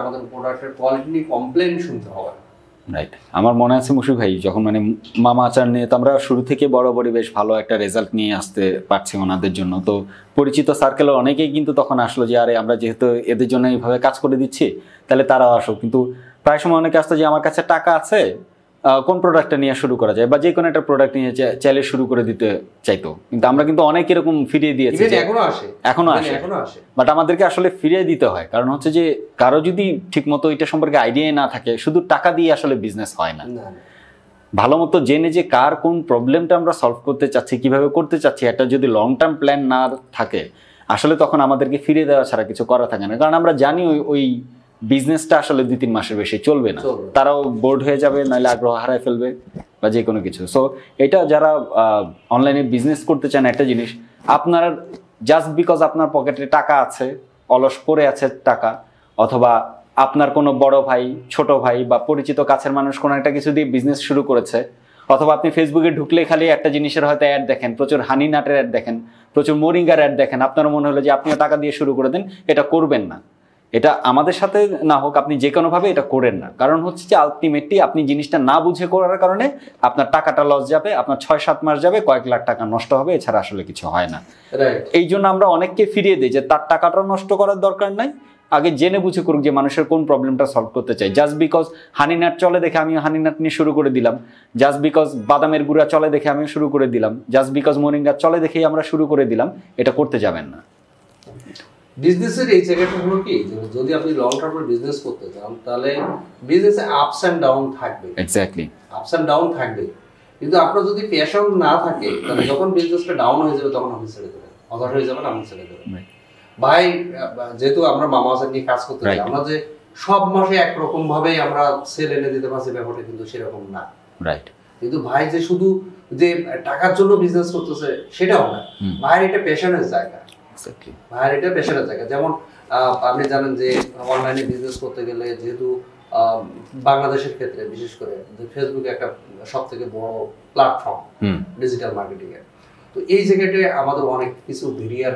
আমাদের প্রোডাক্টের কোয়ালিটি নিয়ে কমপ্লেন শুনতে হবে না। রাইট। আমার মনে আছে মুশফিক ভাই যখন মানে মামা আচার নিয়ে তো আমরা শুরু থেকে বরাবরই বেশ ভালো একটা রেজাল্ট নিয়ে আসতে পারছি ওনাদের জন্য, তো পরিচিত সার্কেলের অনেকেই কিন্তু তখন আসলো যে আরে আমরা যেহেতু এদের জন্য এইভাবে কাজ করে দিচ্ছি তাহলে তারাও আসো। কিন্তু প্রায় সময় অনেকে আসতো যে আমার কাছে টাকা আছে, কোন প্রোডাক্টটা নিয়ে শুরু করা যায়, বা যে কোনো একটা প্রোডাক্ট নিয়ে চাইলে শুরু করে দিতে চাইতো। কিন্তু আমরা কিন্তু অনেক এরকম ফিরিয়ে দিয়েছি, এখনো আসে, বাট আমাদেরকে আসলে ফিরিয়ে দিতে হয়। কারণ হচ্ছে যে কারো যদি ঠিক মতো এটা সম্পর্কে আইডিয়া না থাকে, শুধু টাকা দিয়ে আসলে বিজনেস হয় না। ভালো মতো জেনে যে কার কোন প্রবলেমটা আমরা সলভ করতে চাচ্ছি, কিভাবে করতে চাচ্ছি, একটা যদি লং টার্ম প্ল্যান না থাকে আসলে তখন আমাদেরকে ফিরিয়ে দেওয়া ছাড়া কিছু করা থাকে না। কারণ আমরা জানি ওই বিজনেসটা আসলে 2-3 মাসের বেশি চলবে না, তারাও বোর্ড হয়ে যাবে, নাহলে আগ্রহ হারায় ফেলবে বা যে কোনো কিছু। সো এটা যারা অনলাইনে বিজনেস করতে চান, একটা জিনিস আপনার জাস্ট বিকজ আপনার পকেটে টাকা আছে, অলস পড়ে আছে টাকা, অথবা আপনার কোনো বড় ভাই, ছোট ভাই বা পরিচিত কাছের মানুষ কোনো একটা কিছু দিয়ে বিজনেস শুরু করেছে, অথবা আপনি ফেসবুকে ঢুকলে খালি একটা জিনিসের হয়তো অ্যাড দেখেন, প্রচুর হানি নাটের অ্যাড দেখেন, প্রচুর মোরিঙ্গার অ্যাড দেখেন, আপনার মনে হলো যে আপনিও টাকা দিয়ে শুরু করে দেন, এটা করবেন না। এটা আমাদের সাথে না হোক, আপনি যে কোনোভাবে এটা করেন না। কারণ হচ্ছে যে আলটিমেটলি আপনি জিনিসটা না বুঝে করার কারণে আপনার টাকাটা লস যাবে, আপনার 6-7 মাস যাবে, কয়েক লাখ টাকা নষ্ট হবে, এছাড়া আসলে কিছু হয় না। এই জন্য আমরা অনেককে ফিরিয়ে দিই যে তার টাকাটা নষ্ট করার দরকার নাই, আগে জেনে বুঝে করুক যে মানুষের কোন প্রবলেমটা সলভ করতে চাই। জাস্ট বিকজ হানি নাট চলে দেখে আমি হানি নাট নিয়ে শুরু করে দিলাম, জাস্ট বিকজ বাদামের গুঁড়া চলে দেখে আমি শুরু করে দিলাম, জাস্ট বিকজ মোরিঙ্গা চলে দেখেই আমরা শুরু করে দিলাম, এটা করতে যাবেন না। বিজনেসের এই জায়গাটা হলো কি, যদি আপনি লং টার্মে বিজনেস করতে চান তাহলে বিজনেসে আপস এন্ড ডাউন থাকবে। এক্স্যাক্টলি, আপস এন্ড ডাউন থাকবে। কিন্তু আপনার যদি প্যাশন না থাকে তাহলে যখন বিজনেসটা ডাউন হয়ে যাবে তখন আপনি ছেড়ে দেবেন, হতাশ হয়ে যাবেন, আপনি ছেড়ে দেবেন। ভাই যেহেতু আমরা মামা আচার নিয়ে কাজ করতে চাই, আমরা যে সব মাসে একরকম ভাবেই আমরা সেল এনে দিতে পারছি ব্যাপারটা কিন্তু সেরকম না। রাইট। কিন্তু ভাই যে শুধু যে টাকার জন্য বিজনেস করতেছে সেটাও না, ভাইয়ের এটা প্যাশনের জায়গা। ভাইয়ের এটা পেশার জায়গা। যেমন আপনি জানেন যে অনলাইনে বিজনেস করতে গেলে যেহেতু বাংলাদেশের ক্ষেত্রে বিশেষ করে ফেসবুক একটা সব থেকে বড় প্ল্যাটফর্ম ডিজিটাল মার্কেটিং এর, তো এই জায়গাটায় আমাদের অনেক কিছু ভেরিয়ার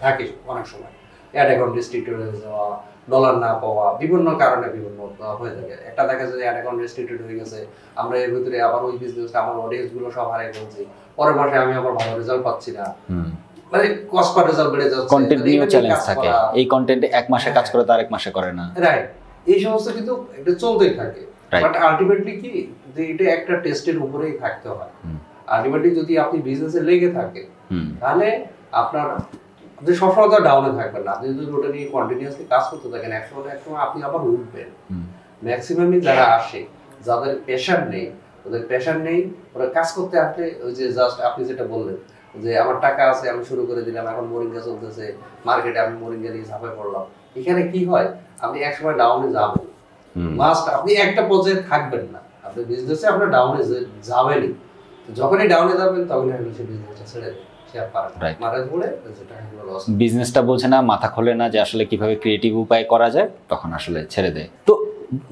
থাকে। অনেক সময় অ্যাড অ্যাকাউন্ট রেস্ট্রিক্টেড হয়ে যাওয়া, ডলার না পাওয়া, বিভিন্ন কারণে বিভিন্ন হয়ে থাকে। একটা দেখা যায় অ্যাড অ্যাকাউন্ট রেস্ট্রিক্টেড হয়ে গেছে, আমরা এর ভিতরে আবার ওই বিজনেসটা আমার অডিয়েন্স গুলো সব হারিয়ে ফেলছি, পরের মাসে আমি আবার ভালো রেজাল্ট পাচ্ছি না, মানে কস্ট পার রেজাল্ট বেড়ে যাচ্ছে, কন্টেন্ট নিউ চ্যালেঞ্জ থাকে। এই কন্টেন্টে এক মাসে কাজ করে তার এক মাসে করে না। রাইট। এই সমস্ত কিন্তু এটা চলতেই থাকে। বাট আলটিমেটলি কি যে এটা একটা টেস্টের উপরেই থাকতে হয়। আলটিমেটলি যদি আপনি বিজনেসে লেগে থাকেন তাহলে আপনার যে সফলতা ডাউনে থাকবেন না। আপনি যদি ওটা নিয়ে কন্টিনিউয়াসলি কাজ করতে থাকেন, একসময় আপনি আবার উঠবেন। ম্যাক্সিমামই যারা আসে, যাদের প্যাশন নেই, ওদের প্যাশন নেই, ওরা কাজ করতে আসলে ওই যে জাস্ট আপনি যেটা বললেন যে আমার টাকা আছে, আমি শুরু করে দিলাম, এখন মোরিঙ্গা চলতেছে মার্কেটে, আমি মোরিঙ্গা নিয়ে ঝাঁপায় পড়লাম। এখানে কি হয়, আপনি একসময় ডাউনে যাবেন, মাস্ট আপনি একটা পর্যায়ে থাকবেন না, আপনি বিজনেসে আপনার ডাউনে যাবেনই। যখনই ডাউনে যাবেন তখনই আপনি সেই বিজনেসটা ছেড়ে দেবেন, সে আর পারে না, মারা পড়ে যেটা হলো লস। বিজনেসটা বোঝে না, মাথা খোলে না যে আসলে কিভাবে ক্রিয়েটিভ উপায় করা যায়, তখন আসলে ছেড়ে দেয়। তো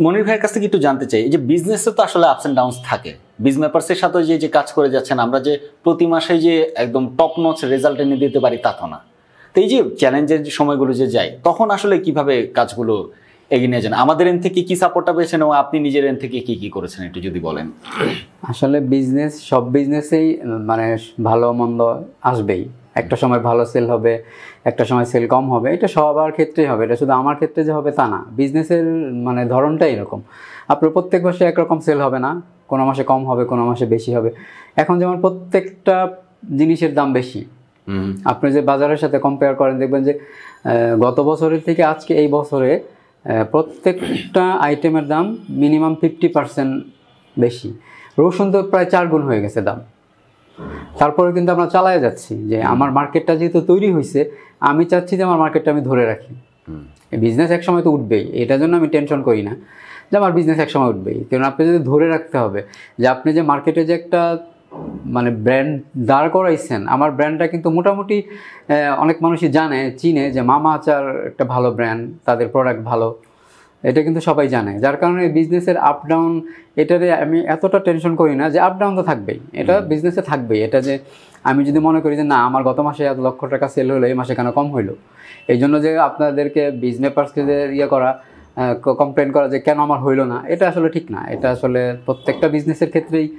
মনির ভাইয়ের কাছ থেকে একটু জানতে চাই, এই যে বিজনেসে তো আসলে আপস এন্ড ডাউনস থাকে, বিজমেপার্সের সাথে যে কাজ করে যাচ্ছেন, আমরা যে প্রতি মাসে যে একদম টপ নচ রেজাল্ট এনে দিতে পারি তা তো না। তো এই যে চ্যালেঞ্জের যে সময়গুলো যে যায়, তখন আসলে কিভাবে কাজগুলো এগিয়ে নিয়ে যান? আমাদের এন থেকে কি সাপোর্টটা পেয়েছেন এবং আপনি নিজের এন থেকে কি কি করেছেন একটু যদি বলেন। আসলে বিজনেস, সব বিজনেসেই মানে ভালো মন্দ আসবেই। একটা সময় ভালো সেল হবে, একটা সময় সেল কম হবে, এটা সবার ক্ষেত্রেই হবে, এটা শুধু আমার ক্ষেত্রে যে হবে তা না। বিজনেসের মানে ধরনটাই এরকম, আপনার প্রত্যেক মাসে একরকম সেল হবে না, কোনো মাসে কম হবে, কোনো মাসে বেশি হবে। এখন যেমন প্রত্যেকটা জিনিসের দাম বেশি, আপনি যে বাজারের সাথে কম্পেয়ার করেন দেখবেন যে গত বছরের থেকে আজকে এই বছরে প্রত্যেকটা আইটেমের দাম মিনিমাম 50% বেশি। রসুন তো প্রায় 4 গুণ হয়ে গেছে দাম। তারপরে কিন্তু আমরা চালায় যাচ্ছি যে আমার মার্কেটটা যেহেতু তৈরি হয়েছে, আমি চাচ্ছি যে আমার মার্কেটটা আমি ধরে রাখি। বিজনেস এক সময় তো উঠবেই, এটার জন্য আমি টেনশন করি না যে আমার বিজনেস এক সময় উঠবেই, কারণ আপনি যদি ধরে রাখতে হবে যে আপনি যে মার্কেটে যে একটা মানে ব্র্যান্ড দাঁড় করাইছেন, আমার ব্র্যান্ডটা কিন্তু মোটামুটি অনেক মানুষই জানে, চিনে যে মামা আচার একটা ভালো ব্র্যান্ড, তাদের প্রোডাক্ট ভালো, এটা কিন্তু সবাই জানে। যার কারণে বিজনেসের আপ ডাউন এটারে আমি এতটা টেনশন করি না, যে আপ ডাউন তো থাকবেই, এটা বিজনেসে থাকবেই। এটা যে আমি যদি মনে করি যে না আমার গত মাসে 1 লক্ষ টাকা সেল হলো, এই মাসে কেন কম হইলো, এই জন্য যে আপনাদেরকে বিজনেপার্সকে যে করা, কমপ্লেন করা যে কেন আমার হইলো না, এটা আসলে ঠিক না। এটা আসলে প্রত্যেকটা বিজনেসের ক্ষেত্রেই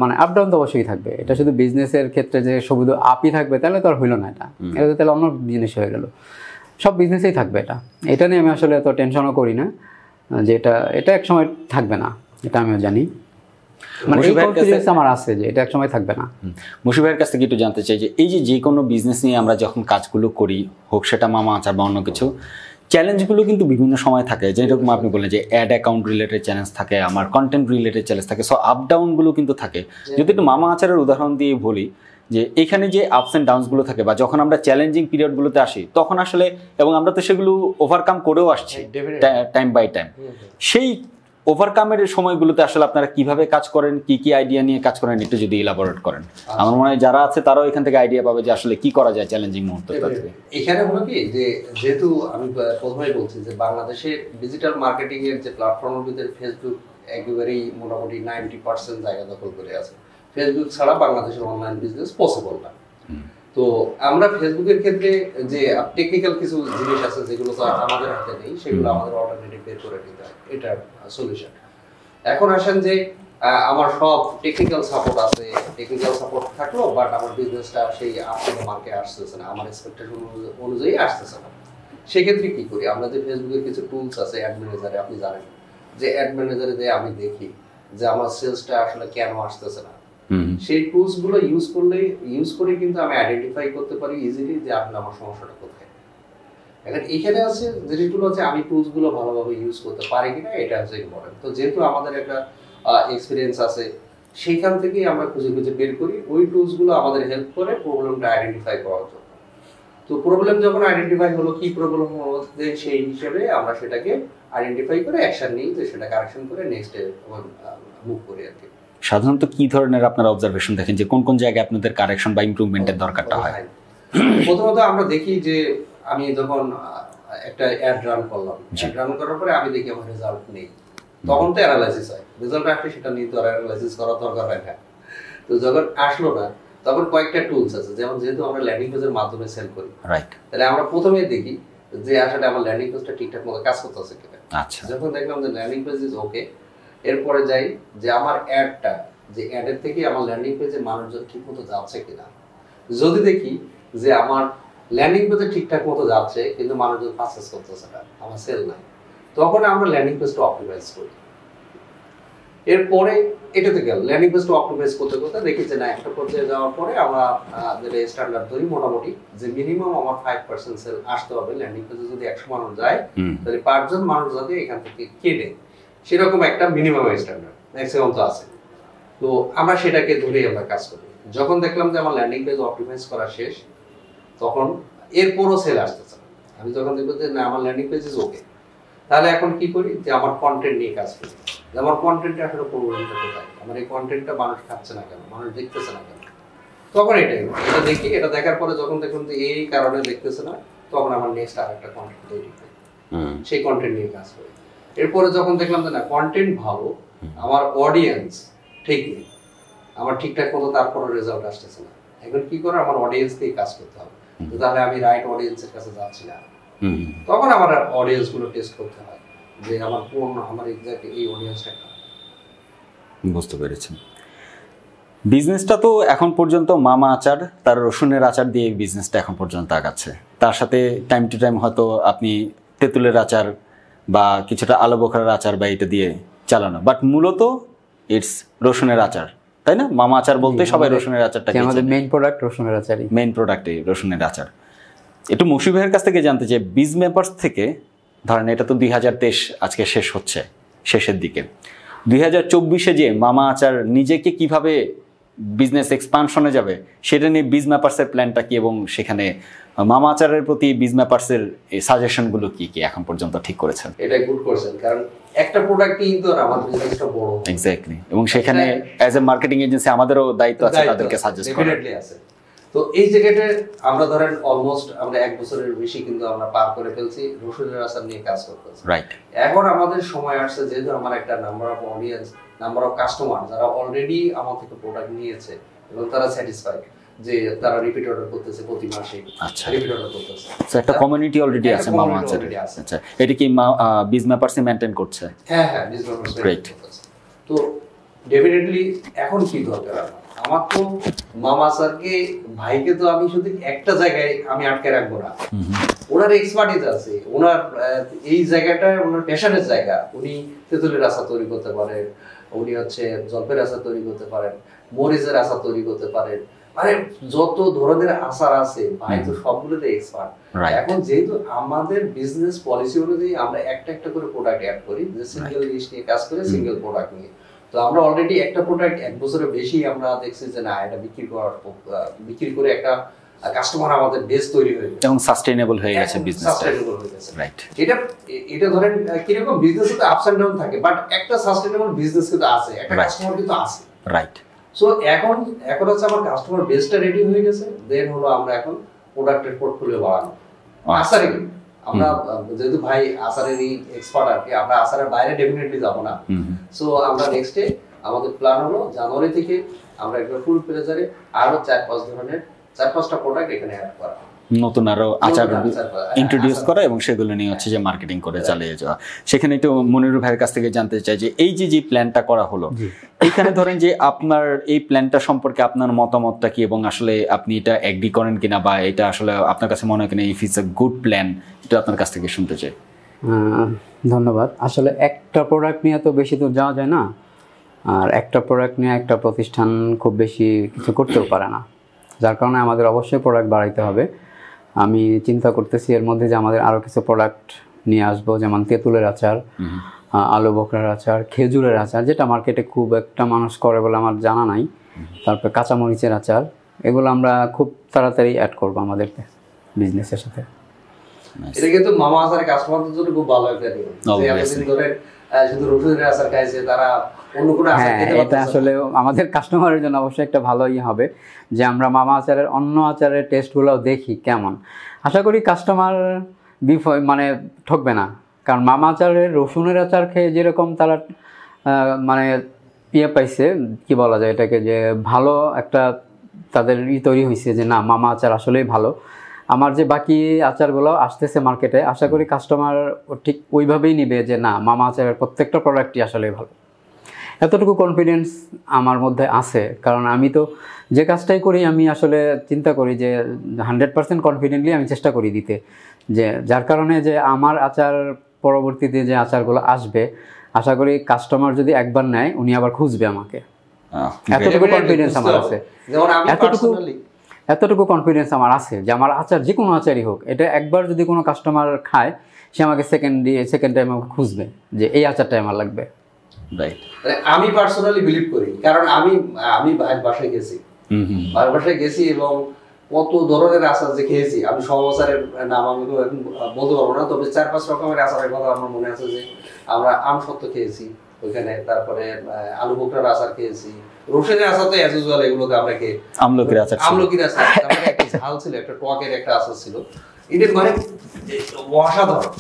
মানে আপ ডাউন তো অবশ্যই থাকবে। এটা শুধু বিজনেসের ক্ষেত্রে যে শুধু আপই থাকবে তাহলে তো আর হইলো না, এটা তো তাহলে অন্য জিনিস হয়ে গেল। সব বিজনেসেই থাকবে এটা নিয়ে আমি আসলে এত টেনশনও করি না যে এটা এক সময় থাকবে না, এটা আমিও জানি। মানে এই কনফিডেন্স আমার আছে যে এটা এক সময় থাকবে না। মুশিবের কাছ থেকে একটু জানতে চাই যে এই যে কোনো বিজনেস নিয়ে আমরা যখন কাজগুলো করি, হোক সেটা মামা আচার বা অন্য কিছু, চ্যালেঞ্জগুলো কিন্তু বিভিন্ন সময় থাকে। যেরকম আপনি বললেন যে অ্যাড অ্যাকাউন্ট রিলেটেড চ্যালেঞ্জ থাকে, আমার কন্টেন্ট রিলেটেড চ্যালেঞ্জ থাকে, সো আপ ডাউনগুলো কিন্তু থাকে। যদি একটু মামা আচারের উদাহরণ দিয়ে বলি যে এখানে যে আপস অ্যান্ড ডাউনসগুলো থাকে, বা যখন আমরা চ্যালেঞ্জিং পিরিয়ডগুলোতে আসি তখন আসলে, এবং আমরা তো সেগুলো ওভারকাম করেও আসছি টাইম বাই টাইম, সেই ওভারকামের সময়গুলোতে আসলে আপনারা কিভাবে কাজ করেন, কি কি আইডিয়া নিয়ে কাজ করেন, একটু যদি ইলাবোরেট করেন। আমার মনে হয় যারা আছে তারাও এখান থেকে আইডিয়া পাবে যে আসলে কি করা যায় চ্যালেঞ্জিং মুহূর্তটাতে। এখানে হলো কি যে যেহেতু আমি প্রথমেই বলছি যে বাংলাদেশে ডিজিটাল মার্কেটিং এর যে প্ল্যাটফর্মের ভিতরে ফেসবুক একেবারেই মোটামুটি 90% জায়গা দখল করে আছে। ফেসবুক ছাড়া বাংলাদেশের অনলাইন বিজনেস পসিবল না। তো আমরা ফেসবুকের ক্ষেত্রে যে টেকনিক্যাল কিছু জিনিস আছে যেগুলো তো আমাদের হাতে নেই, সেগুলো আমাদের অল্টারনেটিভ বের করে নিতে হয়, এটা সলিউশন। এখন আসেন যে আমার সব টেকনিক্যাল সাপোর্ট আছে, টেকনিক্যাল সাপোর্ট থাকলো, বাট আমার বিজনেসটা সেই আপনার মার্কে আসতেছে না, আমার এক্সপেকটেশন অনুযায়ী আসতেছে না। সেক্ষেত্রে কি করি, আমরা যে ফেসবুকের কিছু টুলস আছে অ্যাড ম্যানেজারে, আপনি জানেন যে অ্যাড ম্যানেজারে দিয়ে আমি দেখি যে আমার সেলসটা আসলে কেন আসতেছে না। সেই টুলস গুলো ইউজ করে কিন্তু আমি আইডেন্টিফাই করতে পারি ইজিলি যে আসলে আমার সমস্যাটা কোথায়। এখন এখানে আছে জিনিসগুলো হচ্ছে আমি টুলস গুলো ভালোভাবে ইউজ করতে পারি কিনা, এটা হচ্ছে ইম্পর্টেন্ট। তো যেহেতু আমাদের একটা এক্সপিরিয়েন্স আছে, সেইখান থেকেই আমরা খুঁজে বের করি, ওই টুলস গুলো আমাদের হেল্প করে প্রবলেমটা আইডেন্টিফাই করার জন্য। তো প্রবলেম যখন আইডেন্টিফাই হলো, কি প্রবলেম হলো, সেই হিসেবে আমরা সেটাকে আইডেন্টিফাই করে অ্যাকশন নিই, যে সেটা কারেকশন করে নেক্সট মুভ করি আর কি। সাধারণত কি ধরনের আপনারা অবজারভেশন দেখেন যে কোন কোন জায়গায় আপনাদের কারেকশন বা ইমপ্রুভমেন্টের দরকারটা হয়? প্রথমত আমরা দেখি যে আমি যখন একটা অ্যাড রান করলাম, অ্যাড রান করার পরে আমি দেখি আমার রেজাল্ট নেই, তখন তো অ্যানালাইসিস হয়। রেজাল্ট আসলে সেটা নিয়ে তো অ্যানালাইসিস করার দরকার হয় না। তো যখন আসলো না, তখন কয়েকটা টুলস আছে, যেমন যেহেতু আমরা ল্যান্ডিং পেজের মাধ্যমে সেল করি, রাইট, তাহলে আমরা প্রথমে দেখি যে আসলে আমার ল্যান্ডিং পেজটা ঠিকঠাক মতো কাজ করতেছে কিনা। আচ্ছা, যখন দেখলাম যে ল্যান্ডিং পেজ ইজ ওকে, এরপরে যাই যে আমার অ্যাডটা, যে অ্যাডের থেকে আমার ল্যান্ডিং পেজে মানুষজন ঠিক মতো যাচ্ছে কিনা। যদি দেখি যে আমার ল্যান্ডিং পেজে ঠিকঠাক মতো যাচ্ছে কিন্তু মানুষজন পারচেজ করতেছে না, আমার সেল নাই, তখন আমরা ল্যান্ডিং পেজটা অপটিমাইজ করি। এরপরে এটাতে গেল ল্যান্ডিং পেজটা অপটিমাইজ করতে করতে দেখি যে না, একটা পর্যায়ে যাওয়ার পরে আমরা স্ট্যান্ডার্ড ধরি মোটামুটি যে মিনিমাম আমার 5% সেল আসতে হবে। ল্যান্ডিং পেজে যদি 100 মানুষ যায়, তাহলে 5 জন মানুষ যাতে এখান থেকে কেটে, সেরকম একটা মিনিমাম স্ট্যান্ডার্ড, ম্যাক্সিমাম তো আছে। তো আমরা সেটাকে ধরেই আমরা কাজ করি। যখন দেখলাম যে আমার ল্যান্ডিং পেজ অপটিমাইজ করা শেষ, তখন এরপরও সেল আসতেছে না, আমি যখন দেখবো যে না আমার ল্যান্ডিং পেজ ইজ ওকে, তাহলে এখন কি করি যে আমার কন্টেন্ট নিয়ে কাজ করি। আমার কন্টেন্টে আসলে প্রবলেমটা কোথায়, আমার এই কন্টেন্টটা মানুষ খাচ্ছে না কেন, মানুষ দেখতেছে না কেন। তখন এটা দেখি, এটা দেখার পরে যখন দেখুন যে এই কারণে দেখতেছে না, তখন আমার নেক্সট আর একটা কন্টেন্ট তৈরি করি, সেই কন্টেন্ট নিয়ে কাজ করি। এরপরে যখন দেখলাম যে না কন্টেন্ট ভালো, আমার অডিয়েন্স ঠিক নেই, আমার ঠিকঠাক মতো তারপরে রেজাল্ট আসতেছে না, এখন কি করে আমার অডিয়েন্সকেই কাজ করতে হবে, তো তাহলে আমি রাইট অডিয়েন্সের কাছে যাচ্ছি না, তখন আমার অডিয়েন্স গুলো টেস্ট করতে হয় যে আমার কোন আমার এক্স্যাক্ট এই অডিয়েন্সটা। বুঝতে পেরেছেন। বিজনেসটা তো এখন পর্যন্ত মামা আচার, তার রসুনের আচার দিয়ে বিজনেসটা এখন পর্যন্ত আগাচ্ছে। তার সাথে টাইম টু টাইম হয়তো আপনি তেঁতুলের আচার বা কিছুটা আলু বোখারার আচার বা এটা দিয়ে চালানো, বাট মূলত ইটস রসুনের আচার, তাই না? মামা আচার বলতে সবাই রসুনের আচারটা, আমাদের মেইন প্রোডাক্ট রসুনের আচারই, মেইন প্রোডাক্টই রসুনের আচার। একটু মৌসুমী ভাইয়ের কাছ থেকে জানতে চাই, বিজ মেম্বার্স থেকে ধরেন এটা তো 2023 আজকে শেষ হচ্ছে, শেষের দিকে 2024-এ যে মামা আচার নিজেকে কিভাবে বিজনেস এক্সপানশনে যাবে সেটা নিয়ে বিজ ম্যাপার্সের প্ল্যানটা কি, এবং সেখানে মামা আচারের প্রতি বিজ ম্যাপার্সের সাজেশনগুলো কি কি এখন পর্যন্ত ঠিক করেছেন? এটা গুড কোশ্চেন, কারণ একটা প্রোডাক্টই তো আমাদের বিজনেসটা বড়, এক্স্যাক্টলি, এবং সেখানে অ্যাজ এ মার্কেটিং এজেন্সি আমাদেরও দায়িত্ব আছে তাদেরকে সাজেস্ট করার। ডেফিনেটলি আছে। তো এই জায়গাটা আমরা ধরেন অলমোস্ট আমরা 1 বছরের বেশি কিন্তু আমরা পার করে ফেলছি রসুনের আচার নিয়ে কাজ করতেছি, রাইট। এখন আমাদের সময় আসছে, যেহেতু আমার একটা number of audience, number of customer যারা অলরেডি আমার থেকে প্রোডাক্ট নিয়েছে এবং তারা স্যাটিসফাইড, যে তারা রিপিট অর্ডার করতেছে প্রতি মাসে, আচ্ছা রিপিট অর্ডার করতেছে, সো একটা কমিউনিটি অলরেডি আছে মামা আচারের। আচ্ছা, এটা কি বিজ ম্যাপার্সে মেইনটেইন করছে? হ্যাঁ হ্যাঁ, বিজ ম্যাপার্স মেইনটেইন করছে। তো ডেফিনেটলি এখন কি দরকার আমার তো মামা স্যারকে, ভাইকে তো আমি শুধু একটা জায়গায় আমি আটকে রাখবো না, ওনার এক্সপার্টিজ আছে, ওনার এই জায়গাটা ওনার প্যাশনের জায়গা, উনি তেঁতুলের আচার তৈরি করতে পারেন, উনি হচ্ছে জলপের আচার তৈরি করতে পারেন, মরিচের আচার তৈরি করতে পারেন, মানে যত ধরনের আচার আছে ভাই তো সবগুলোতে এক্সপার্ট। এখন যেহেতু আমাদের বিজনেস পলিসি অনুযায়ী আমরা একটা একটা করে প্রোডাক্ট অ্যাড করি, যে সিঙ্গেল জিনিস নিয়ে কাজ করে, সিঙ্গেল প্রোডাক্ট নিয়ে, তো আমরা অলরেডি একটা প্রোডাক্ট 1 বছরের বেশি আমরা দেখছি যে না এটা বিক্রি করে একটা কাস্টমার আমাদের বেস তৈরি হয়ে গেছে এবং সাস্টেইনেবল হয়ে গেছে বিজনেসটা, রাইট। এটা ধরেন কিরকম বিজনেসে তো আপস এন্ড ডাউন থাকে, বাট একটা সাস্টেইনেবল বিজনেস কিন্তু আছে, একটা কাস্টমার কিন্তু আছে, রাইট। সো এখন হচ্ছে আমার কাস্টমার বেসটা রেডি হয়ে গেছে, দেন হলো আমরা এখন প্রোডাক্টের পোর্টফোলিও বাড়ানো। আসারে আমরা যেহেতু ভাই আসারেরই এক্সপার্ট আর কি, আমরা আসারের বাইরে ডেফিনেটলি যাব না। সো আমরা নেক্সটে আমাদের প্ল্যান হলো জানুয়ারি থেকে আমরা একটা ফুল প্লেজারে আরো 4-5 ধরনের 4-5টা প্রোডাক্ট এখানে অ্যাড করা, নতুন আরো আচার ইন্ট্রোডিউস করা এবং সেগুলো নিয়ে হচ্ছে যে মার্কেটিং করে চালিয়ে যাওয়া। সেখানে একটু মনিরুল ভাইয়ের কাছ থেকে জানতে চাই যে এই যে প্ল্যানটা করা হলো, এখানে ধরেন যে আপনার এই প্ল্যানটা সম্পর্কে আপনার মতামতটা কি, এবং আসলে আপনি এটা এগ্রি করেন কিনা, বা এটা আসলে আপনার কাছে মনে হয় কিনা if it's a good plan, এটা আপনার কাছ থেকে শুনতে চাই। ধন্যবাদ। আসলে একটা প্রোডাক্ট নিয়ে তো বেশি দূর যাওয়া যায় না, আর একটা প্রোডাক্ট নিয়ে একটা প্রতিষ্ঠান খুব বেশি কিছু করতেও পারে না, যার কারণে আমাদের অবশ্যই প্রোডাক্ট বাড়াইতে হবে। আমি চিন্তা করতেছি এর মধ্যে যে আমাদের আরও কিছু প্রোডাক্ট নিয়ে আসবো, যেমন তেঁতুলের আচার, আলু বোখরার আচার, খেজুরের আচার, যেটা মার্কেটে খুব একটা মানুষ করে বলে আমার জানা নাই, তারপর কাঁচামরিচের আচার, এগুলো আমরা খুব তাড়াতাড়ি অ্যাড করবো আমাদের বিজনেসের সাথে। এটা কিন্তু মামা আচারের কাস্টমারদের জন্য খুব ভালো একটা দিন, যে এতদিন ধরে শুধু রসুনের আচার খাইছে, তারা অন্য কোনো আচার খেতে পারতেছে না। এটা আসলে আমাদের কাস্টমারের জন্য অবশ্যই একটা ভালোই হবে যে আমরা মামা আচারের অন্য আচারের টেস্টগুলোও দেখি কেমন। আশা করি কাস্টমার মানে ঠকবে না, কারণ মামা আচারের রসুনের আচার খেয়ে যেরকম তারা মানে পাইছে, কি বলা যায় এটাকে, যে ভালো একটা তাদের তৈরি হয়েছে যে না মামা আচার আসলেই ভালো। আমার যে বাকি আচারগুলো আসতেছে মার্কেটে, আশা করি কাস্টমার ঠিক ওইভাবেই নিবে যে না মামা আচারের প্রত্যেকটা প্রোডাক্টই আসলে ভালো। এতটুকু কনফিডেন্স আমার মধ্যে আছে, কারণ আমি তো যে কাজটাই করি আমি আসলে চিন্তা করি যে 100% কনফিডেন্টলি আমি চেষ্টা করি দিতে, যে যার কারণে যে আমার আচার পরবর্তীতে যে আচারগুলো আসবে, আশা করি কাস্টমার যদি একবার নেয় উনি আবার খুঁজবে আমাকে। এতটুকু কনফিডেন্স আমার আছে, এতটুকু কনফিডেন্স আমার আছে যে আমার আচার যে কোনো আচারই হোক, এটা একবার যদি কোনো কাস্টমার খায় সে আমাকে সেকেন্ড টাইম আমাকে খুঁজবে যে এই আচারটাই আমার লাগবে। আমি পার্সোনালি বিলিভ করি, কারণ আমি বাসায় গেছি, বাসায় গেছি এবং কত ধরনের আচার যে খেয়েছি, আমি সব আচারের নাম আমি এখন বলতে পারবো না, তবে 4-5 রকমের আচারের কথা আমার মনে আছে। যে আমরা আম সত্ত্ব খেয়েছি, ওইখানে। তারপরে আলু বোখরার আচার খেয়েছি, রসুনের আচার তো অ্যাজ ইউজুয়াল এগুলোতে আমরা খেয়ে, আমলকির আচার, তারপরে একটা ঝাল ছিল, একটা টকের একটা আচার ছিল, এটা মানে অসাধারণ।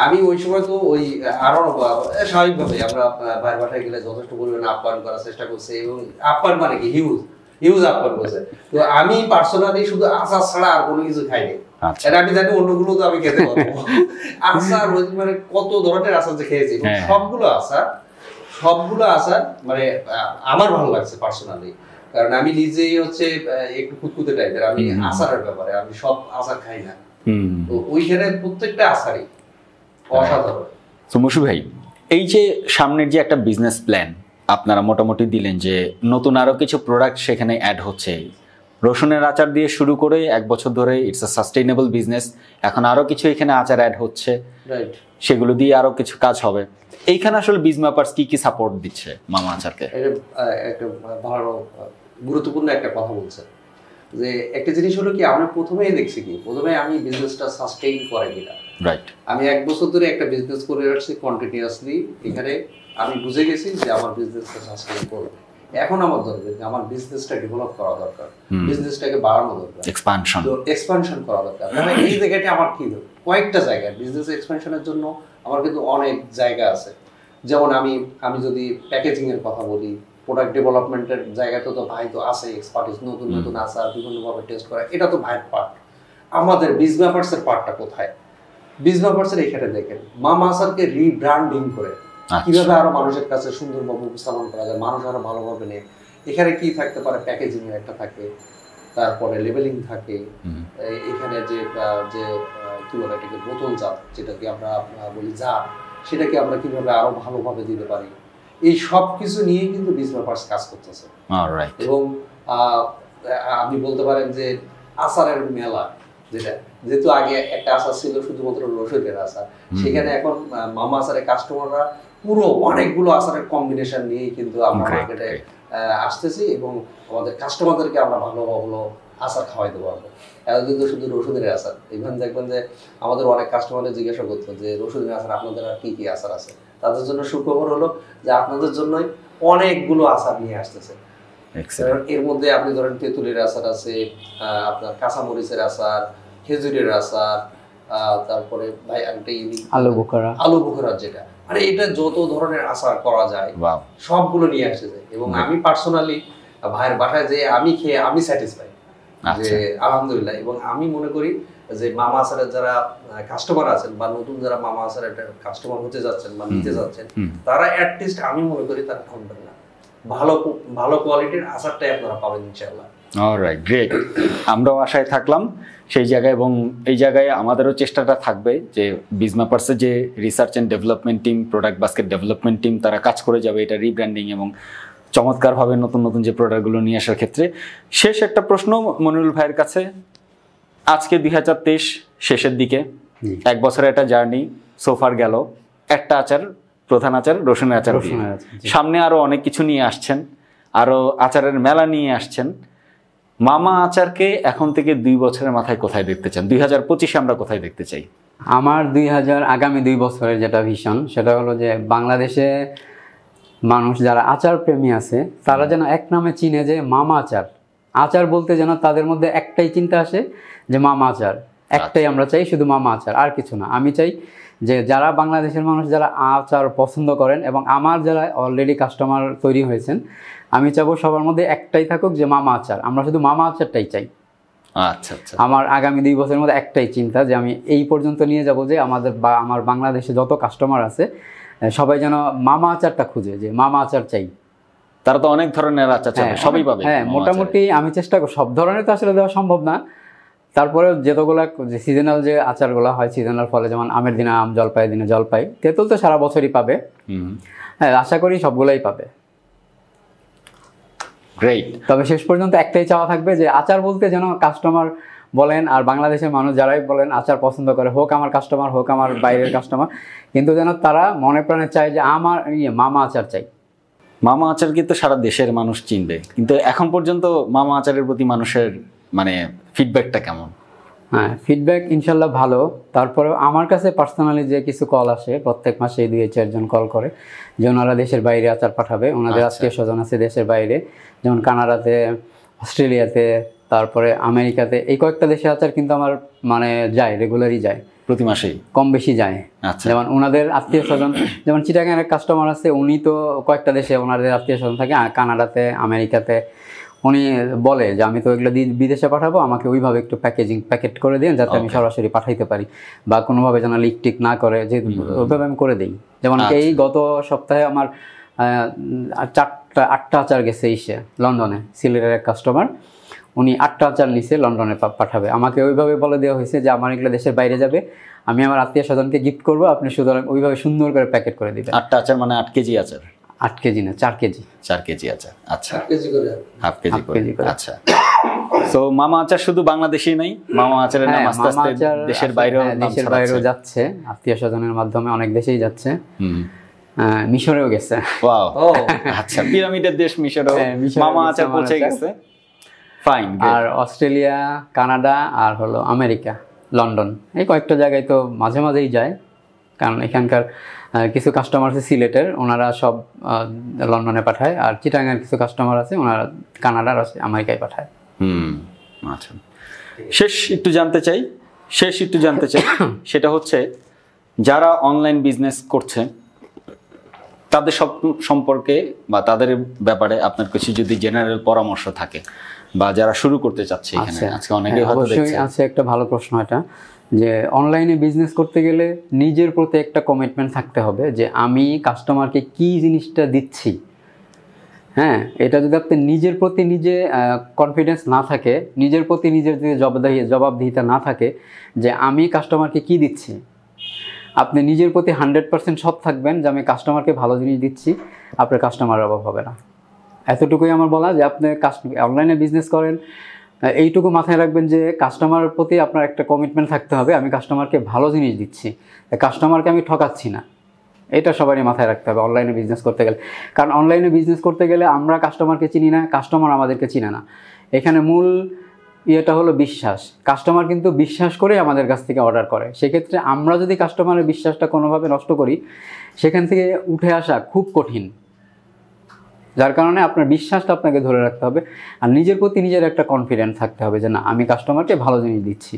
আমি ওই সময় তো ওই আরো স্বাভাবিকভাবে আমরা ভাই বাসায় গেলে যথেষ্ট পরিমাণে আপ্যায়ন করার চেষ্টা করছি, এবং আপ্যায়ন মানে কি হিউজ আপ্যায়ন করছে। তো আমি পার্সোনালি শুধু আচার ছাড়া আর কোনো কিছু খাইনি। আমি জানি অন্যগুলো তো আমি খেতে পারবো। আচার মানে কত ধরনের আচার যে খেয়েছি, সবগুলো আচার মানে আমার ভালো লাগছে পার্সোনালি, কারণ আমি নিজেই হচ্ছে একটু খুঁতখুঁতে টাইপের, আমি আচারের ব্যাপারে আমি সব আচার খাই না, তো ওইখানে প্রত্যেকটা আচারই অসাধারণ। তো মশু ভাই, এই যে সামনের যে একটা বিজনেস প্ল্যান আপনারা মোটামুটি দিলেন যে নতুন আরো কিছু প্রোডাক্ট সেখানে অ্যাড হচ্ছে, রসুনের আচার দিয়ে শুরু করে 1 বছর ধরে ইটস আ সাস্টেইনেবল বিজনেস, এখন আরো কিছু এখানে আচার অ্যাড হচ্ছে, সেগুলো দিয়ে আরো কিছু কাজ হবে। এইখানে আসলে বিজম্যাপার্স কি সাপোর্ট দিচ্ছে মামা আচারকে? একটা ভালো গুরুত্বপূর্ণ একটা কথা বলছেন, যে একটা জিনিস হলো কি, আমরা প্রথমেই দেখছি কি, প্রথমে আমি বিজনেসটা সাস্টেইন করে কিনা। রাইট, আমি 1 বছর ধরে একটা বিজনেস করে আসছি কন্টিনিউয়াসলি, এখানে আমি বুঝে গেছি যে আমার বিজনেসটা সাস্টেইন করবে। এখন আমার দরকার আমার বিজনেসটা ডেভেলপ করা দরকার, বিজনেসটাকে বাড়ানো দরকার, এক্সপানশন করা দরকার। মানে এই জায়গাটা আমার কি কয়েকটা জায়গা বিজনেস এক্সপানশনের জন্য আমার কিন্তু অনেক জায়গা আছে। যেমন আমি যদি প্যাকেজিং এর কথা বলি, প্রোডাক্ট ডেভেলপমেন্টের জায়গাতে তো ভাই তো আছে এক্সপার্টিস, নতুন আচার বিভিন্নভাবে টেস্ট করা, এটা তো ভাইয়ের পার্ট। আমাদের বিজম্যাপার্সের পার্টটা কোথায়? বিজম্যাপার্সের এখানে দেখেন মামা আচারকে রিব্র্যান্ডিং করে কিভাবে আরো মানুষের কাছে সুন্দরভাবে উপস্থাপন করা যায়, মানুষ আরো ভালোভাবে নেয়। এখানে কি থাকতে পারে? প্যাকেজিং এর একটা থাকে, তারপরে লেবেলিং থাকে, এখানে যে কি বলে এটাকে বোতল জাত, যেটাকে আমরা বলি জার, সেটাকে আমরা কিভাবে আরো ভালোভাবে দিতে পারি, এই সব কিছু নিয়ে কিন্তু বিজম্যাপার্স কাজ করতেছে। এবং আপনি বলতে পারেন যে আচারের মেলা, যেহেতু আগে একটা আচার ছিল শুধুমাত্র রসুনের আচার, সেখানে এখন মামা আচারের কাস্টমাররা পুরো অনেকগুলো আচারের কম্বিনেশন নিয়ে কিন্তু আমরা মার্কেটে আসতেছি, এবং আমাদের কাস্টমারদেরকে আমরা ভালো ভালো আচার খাওয়াইতে পারবো। এতদিন তো শুধু রসুনের আচার, ইভেন দেখবেন যে আমাদের অনেক কাস্টমারদের জিজ্ঞাসা করতো যে রসুনের আচার আপনাদের আর কি কি আচার আছে। তাদের জন্য সুখবর হলো যে আপনাদের জন্যই অনেকগুলো আচার নিয়ে আসতেছে। এর মধ্যে আপনি ধরেন তেঁতুলের আচার আছে, আপনার কাঁচামরিচের আচার, খেজুরের আচার, তারপরে ভাই একটা আলু বোখরা, যেটা মানে এটা যত ধরনের আচার করা যায় সবগুলো নিয়ে আসতেছে। এবং আমি পার্সোনালি ভাইয়ের বাসায় যে আমি খেয়ে আমি স্যাটিসফাই যে আলহামদুলিল্লাহ। এবং আমি মনে করি যে মামা আচারের যারা কাস্টমার আছেন বা নতুন যারা মামা আচারের কাস্টমার হতে যাচ্ছেন বা নিতে যাচ্ছেন, তারা অ্যাটলিস্ট আমি মনে করি তারা ঠকবেন না, ভালো কোয়ালিটির আচারটাই আপনারা পাবেন ইনশাআল্লাহ। Alright, great. আমরাও আশায় থাকলাম সেই জায়গায়, এবং এই জায়গায় আমাদেরও চেষ্টাটা থাকবে যে বিজম্যাপার্সের যে research and development team, product basket development team, তারা কাজ করে যাবে এটা রিব্র্যান্ডিং এবং চমৎকারভাবে নতুন নতুন যে প্রোডাক্টগুলো নিয়ে আসার ক্ষেত্রে। শেষ একটা প্রশ্ন মনিরুল ভাইয়ের কাছে, আজকে 2023 শেষের দিকে 1 বছরের একটা জার্নি সোফার গেল, একটা আচার, প্রধান আচার রসুনের আচার, সামনে আরো অনেক কিছু নিয়ে আসছেন, আরো আচারের মেলা নিয়ে আসছেন। মামা আচারকে এখন থেকে 2 বছরের মাথায় কোথায় দেখতে চান? 2025-এ আমরা কোথায় দেখতে চাই? আমার আগামী 2 বছরের যেটা ভিশন, সেটা হলো যে বাংলাদেশে মানুষ যারা আচার প্রেমী আছে তারা যেন এক নামে চিনে যে মামা আচার। আচার বলতে যেন তাদের মধ্যে একটাই চিন্তা আসে যে মামা আচার, একটাই আমরা চাই, শুধু মামা আচার, আর কিছু না। আমি চাই যে যারা বাংলাদেশের মানুষ যারা আচার পছন্দ করেন এবং আমার যারা অলরেডি কাস্টমার তৈরি হয়েছেন, আমি চাবো সবার মধ্যে একটাই থাকুক যে মামা আচার, আমরা শুধু মামা আচারটাই চাই। আচ্ছা আচ্ছা, আমার আগামী 2 বছরের মধ্যে একটাই চিন্তা যে আমি এই পর্যন্ত নিয়ে যাব যে আমার বাংলাদেশে যত কাস্টমার আছে সবাই যেন মামা আচারটা খুঁজে, যে মামা আচার চাই। তারা তো অনেক ধরনের আচার চায়, সবই পাবে। হ্যাঁ, মোটামুটি আমি চেষ্টা করি, সব ধরনের তো আসলে দেওয়া সম্ভব না, তারপরে যতগুলো যে সিজনাল যে আচারগুলো হয় সিজনাল ফলে, যেমন আমের দিনে আম, জলপাই দিনে জলপাই, তেঁতুল তো সারা বছরই পাবে। হ্যাঁ, আশা করি সবগুলোই পাবে। গ্রেট। তবে শেষ পর্যন্ত একটাই চাওয়া থাকবে যে আচার বলতে যেন কাস্টমার বলেন আর বাংলাদেশের মানুষ যারাই বলেন আচার পছন্দ করে, হোক আমার কাস্টমার হোক আমার বাইরের কাস্টমার, কিন্তু যেন তারা মনে প্রাণে চায় যে আমার মামা আচার চাই। মামা আচার কিন্তু সারা দেশের মানুষ চিনবে, কিন্তু এখন পর্যন্ত মামা আচারের প্রতি মানুষের মানে ফিডব্যাকটা কেমন? হ্যাঁ, ফিডব্যাক ইনশাল্লাহ ভালো। তারপরেও আমার কাছে পার্সোনালি যে কিছু কল আসে, প্রত্যেক মাসে 2-4 জন কল করে যে ওনারা দেশের বাইরে আচার পাঠাবে, ওনাদের আত্মীয় স্বজন আছে দেশের বাইরে, যেমন কানাডাতে, অস্ট্রেলিয়াতে, তারপরে আমেরিকাতে, এই কয়েকটা দেশে আচার কিন্তু আমার মানে যায়, রেগুলারই যায়, প্রতি মাসেই কম বেশি যায়। যেমন ওনাদের আত্মীয় স্বজন, যেমন চিটাগাং এর কাস্টমার আছে, উনি তো কয়েকটা দেশে ওনাদের আত্মীয় স্বজন থাকে, কানাডাতে, আমেরিকাতে। উনি বলে যে আমি তো এগুলো বিদেশে পাঠাবো, আমাকে ওইভাবে একটু প্যাকেট করে দিন যাতে আমি সরাসরি পাঠাইতে পারি, বা কোনোভাবে যেন লিক টিক না করে, যে ওইভাবে আমি করে দিই। যেমন এই গত সপ্তাহে আমার 8টা আচার গেছে লন্ডনে, সিলেটের এক কাস্টমার, উনি 8টা আচার নিচে লন্ডনে পাঠাবে। আমাকে ওইভাবে বলে দেওয়া হয়েছে যে আমার এগুলো দেশের বাইরে যাবে, আমি আমার আত্মীয় স্বজনকে গিফট করবো, আপনি সুতরাং ওইভাবে সুন্দর করে প্যাকেট করে দিবেন। 8টা আচার মানে 8 কেজি আচার? 8 কেজি না, 4 কেজি। 4 কেজি আচার, আচ্ছা, হাফ কেজি করে, আচ্ছা। তো মামা আচার শুধু বাংলাদেশেই নাই, মামা আচারের নাম আস্তে আস্তে দেশের বাইরেও যাচ্ছে, আত্মীয় স্বজনের মাধ্যমে অনেক দেশেই যাচ্ছে। মিশরেও গেছে। ওয়াও, আচ্ছা, পিরামিডের দেশ মিশরেও মামা আচার পৌঁছে গেছে। ফাইন। আর অস্ট্রেলিয়া, কানাডা, আর হলো আমেরিকা, লন্ডন, এই কয়েকটা জায়গায় তো মাঝে মাঝেই যায়, কারণ এখানকার কিছু কাস্টমার আছে সিলেটের, ওনারা সব লন্ডনে পাঠায়, আর চিটাগাংয়ের কিছু কাস্টমার আছে, ওনারা কানাডার আমেরিকায় পাঠায়। আচ্ছা, শেষ একটু জানতে চাই সেটা হচ্ছে যারা অনলাইন বিজনেস করছে তাদের সব সম্পর্কে বা তাদের ব্যাপারে আপনার কিছু যদি জেনারেল পরামর্শ থাকে, বা যারা শুরু করতে চাচ্ছে এখানে, আজকে অনেকেই হয়তো দেখছে। আছে একটা ভালো প্রশ্ন এটা, যে অনলাইনে বিজনেস করতে গেলে নিজের প্রতি একটা কমিটমেন্ট থাকতে হবে যে আমি কাস্টমারকে কি জিনিসটা দিচ্ছি। হ্যাঁ, এটা যদি আপনি নিজের প্রতি নিজে কনফিডেন্স না থাকে, নিজের প্রতি নিজের যদি জবাবদিহিতা না থাকে যে আমি কাস্টমারকে কি দিচ্ছি, আপনি নিজের প্রতি 100% সৎ থাকবেন যে আমি কাস্টমারকে ভালো জিনিস দিচ্ছি, আপনার কাস্টমারের অভাব হবে না। এতটুকুই আমার বলা, যে আপনি অনলাইনে বিজনেস করেন, এইটুকু মাথায় রাখবেন যে কাস্টমারের প্রতি আপনার একটা কমিটমেন্ট থাকতে হবে, আমি কাস্টমারকে ভালো জিনিস দিচ্ছি, কাস্টমারকে আমি ঠকাচ্ছি না। এটা সবারই মাথায় রাখতে হবে অনলাইনে বিজনেস করতে গেলে। কারণ অনলাইনে বিজনেস করতে গেলে আমরা কাস্টমারকে চিনি না, কাস্টমার আমাদেরকে চিনে না। এখানে মূল ইয়েটা হলো বিশ্বাস। কাস্টমার কিন্তু বিশ্বাস করে আমাদের কাছ থেকে অর্ডার করে। সেক্ষেত্রে আমরা যদি কাস্টমারের বিশ্বাসটা কোনোভাবে নষ্ট করি, সেখান থেকে উঠে আসা খুব কঠিন। যার কারণে আপনার বিশ্বাসটা আপনাকে ধরে রাখতে হবে, আর নিজের প্রতি নিজের একটা কনফিডেন্ট থাকতে হবে যে না, আমি কাস্টমারকে ভালো জিনিস দিচ্ছি।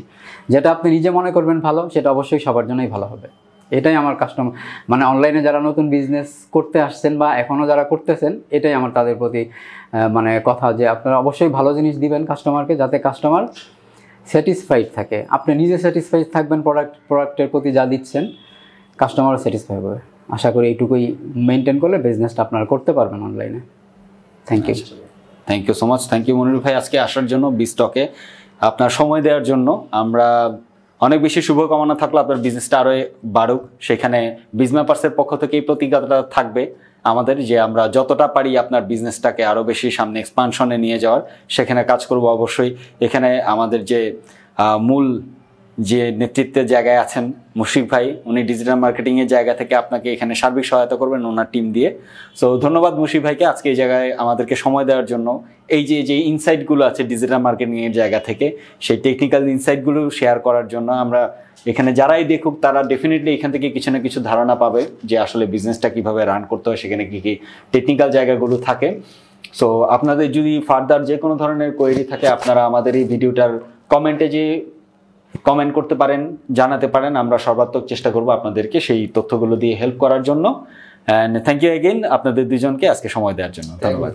যেটা আপনি নিজে মনে করবেন ভালো, সেটা অবশ্যই সবার জন্যই ভালো হবে। এটাই আমার কাস্টমার, মানে অনলাইনে যারা নতুন বিজনেস করতে আসছেন বা এখনও যারা করতেছেন, এটাই আমার তাদের প্রতি মানে কথা, যে আপনারা অবশ্যই ভালো জিনিস দিবেন কাস্টমারকে, যাতে কাস্টমার স্যাটিসফাইড থাকে। আপনি নিজে স্যাটিসফাইড থাকবেন প্রোডাক্টের প্রতি যা দিচ্ছেন, কাস্টমারও স্যাটিসফাই হবে। আশা করি এইটুকুই মেনটেন করলে বিজনেসটা আপনারা করতে পারবেন অনলাইনে। Thank you so much. Thank you Monir ভাই, আজকে আসার জন্য, বিস্টকে আপনার সময় দেওয়ার জন্য। আমরা অনেক বেশি শুভকামনা থাকলো আপনার বিজনেসটা আরও বাড়ুক। সেখানে বিজম্যাপার্সের পক্ষ থেকে এই প্রতিজ্ঞাটা থাকবে আমাদের, যে আমরা যতটা পারি আপনার বিজনেসটাকে আরও বেশি সামনে এক্সপানশনে নিয়ে যাওয়ার, সেখানে কাজ করব অবশ্যই। এখানে আমাদের যে মূল যে নেতৃত্বের জায়গায় আছেন মুশফিক ভাই, উনি ডিজিটাল মার্কেটিংয়ের জায়গা থেকে আপনাকে এখানে সার্বিক সহায়তা করবেন ওনার টিম দিয়ে। সো ধন্যবাদ মুশফিক ভাইকে আজকে এই জায়গায় আমাদেরকে সময় দেওয়ার জন্য। এই যে ইনসাইটগুলো আছে ডিজিটাল মার্কেটিংয়ের জায়গা থেকে, সেই টেকনিক্যাল ইনসাইটগুলো শেয়ার করার জন্য, আমরা এখানে যারাই দেখুক তারা ডেফিনেটলি এখান থেকে কিছু না কিছু ধারণা পাবে যে আসলে বিজনেসটা কীভাবে রান করতে হয়, সেখানে কী কী টেকনিক্যাল জায়গাগুলো থাকে। সো আপনাদের যদি ফার্দার যে কোনো ধরনের কোয়েরি থাকে, আপনারা আমাদের এই ভিডিওটার কমেন্টে যে কমেন্ট করতে পারেন, জানাতে পারেন। আমরা সর্বাত্মক চেষ্টা করব আপনাদেরকে সেই তথ্যগুলো দিয়ে হেল্প করার জন্য। অ্যান্ড থ্যাংক ইউ এগেইন আপনাদের দুজনকে আজকে সময় দেওয়ার জন্য। ধন্যবাদ।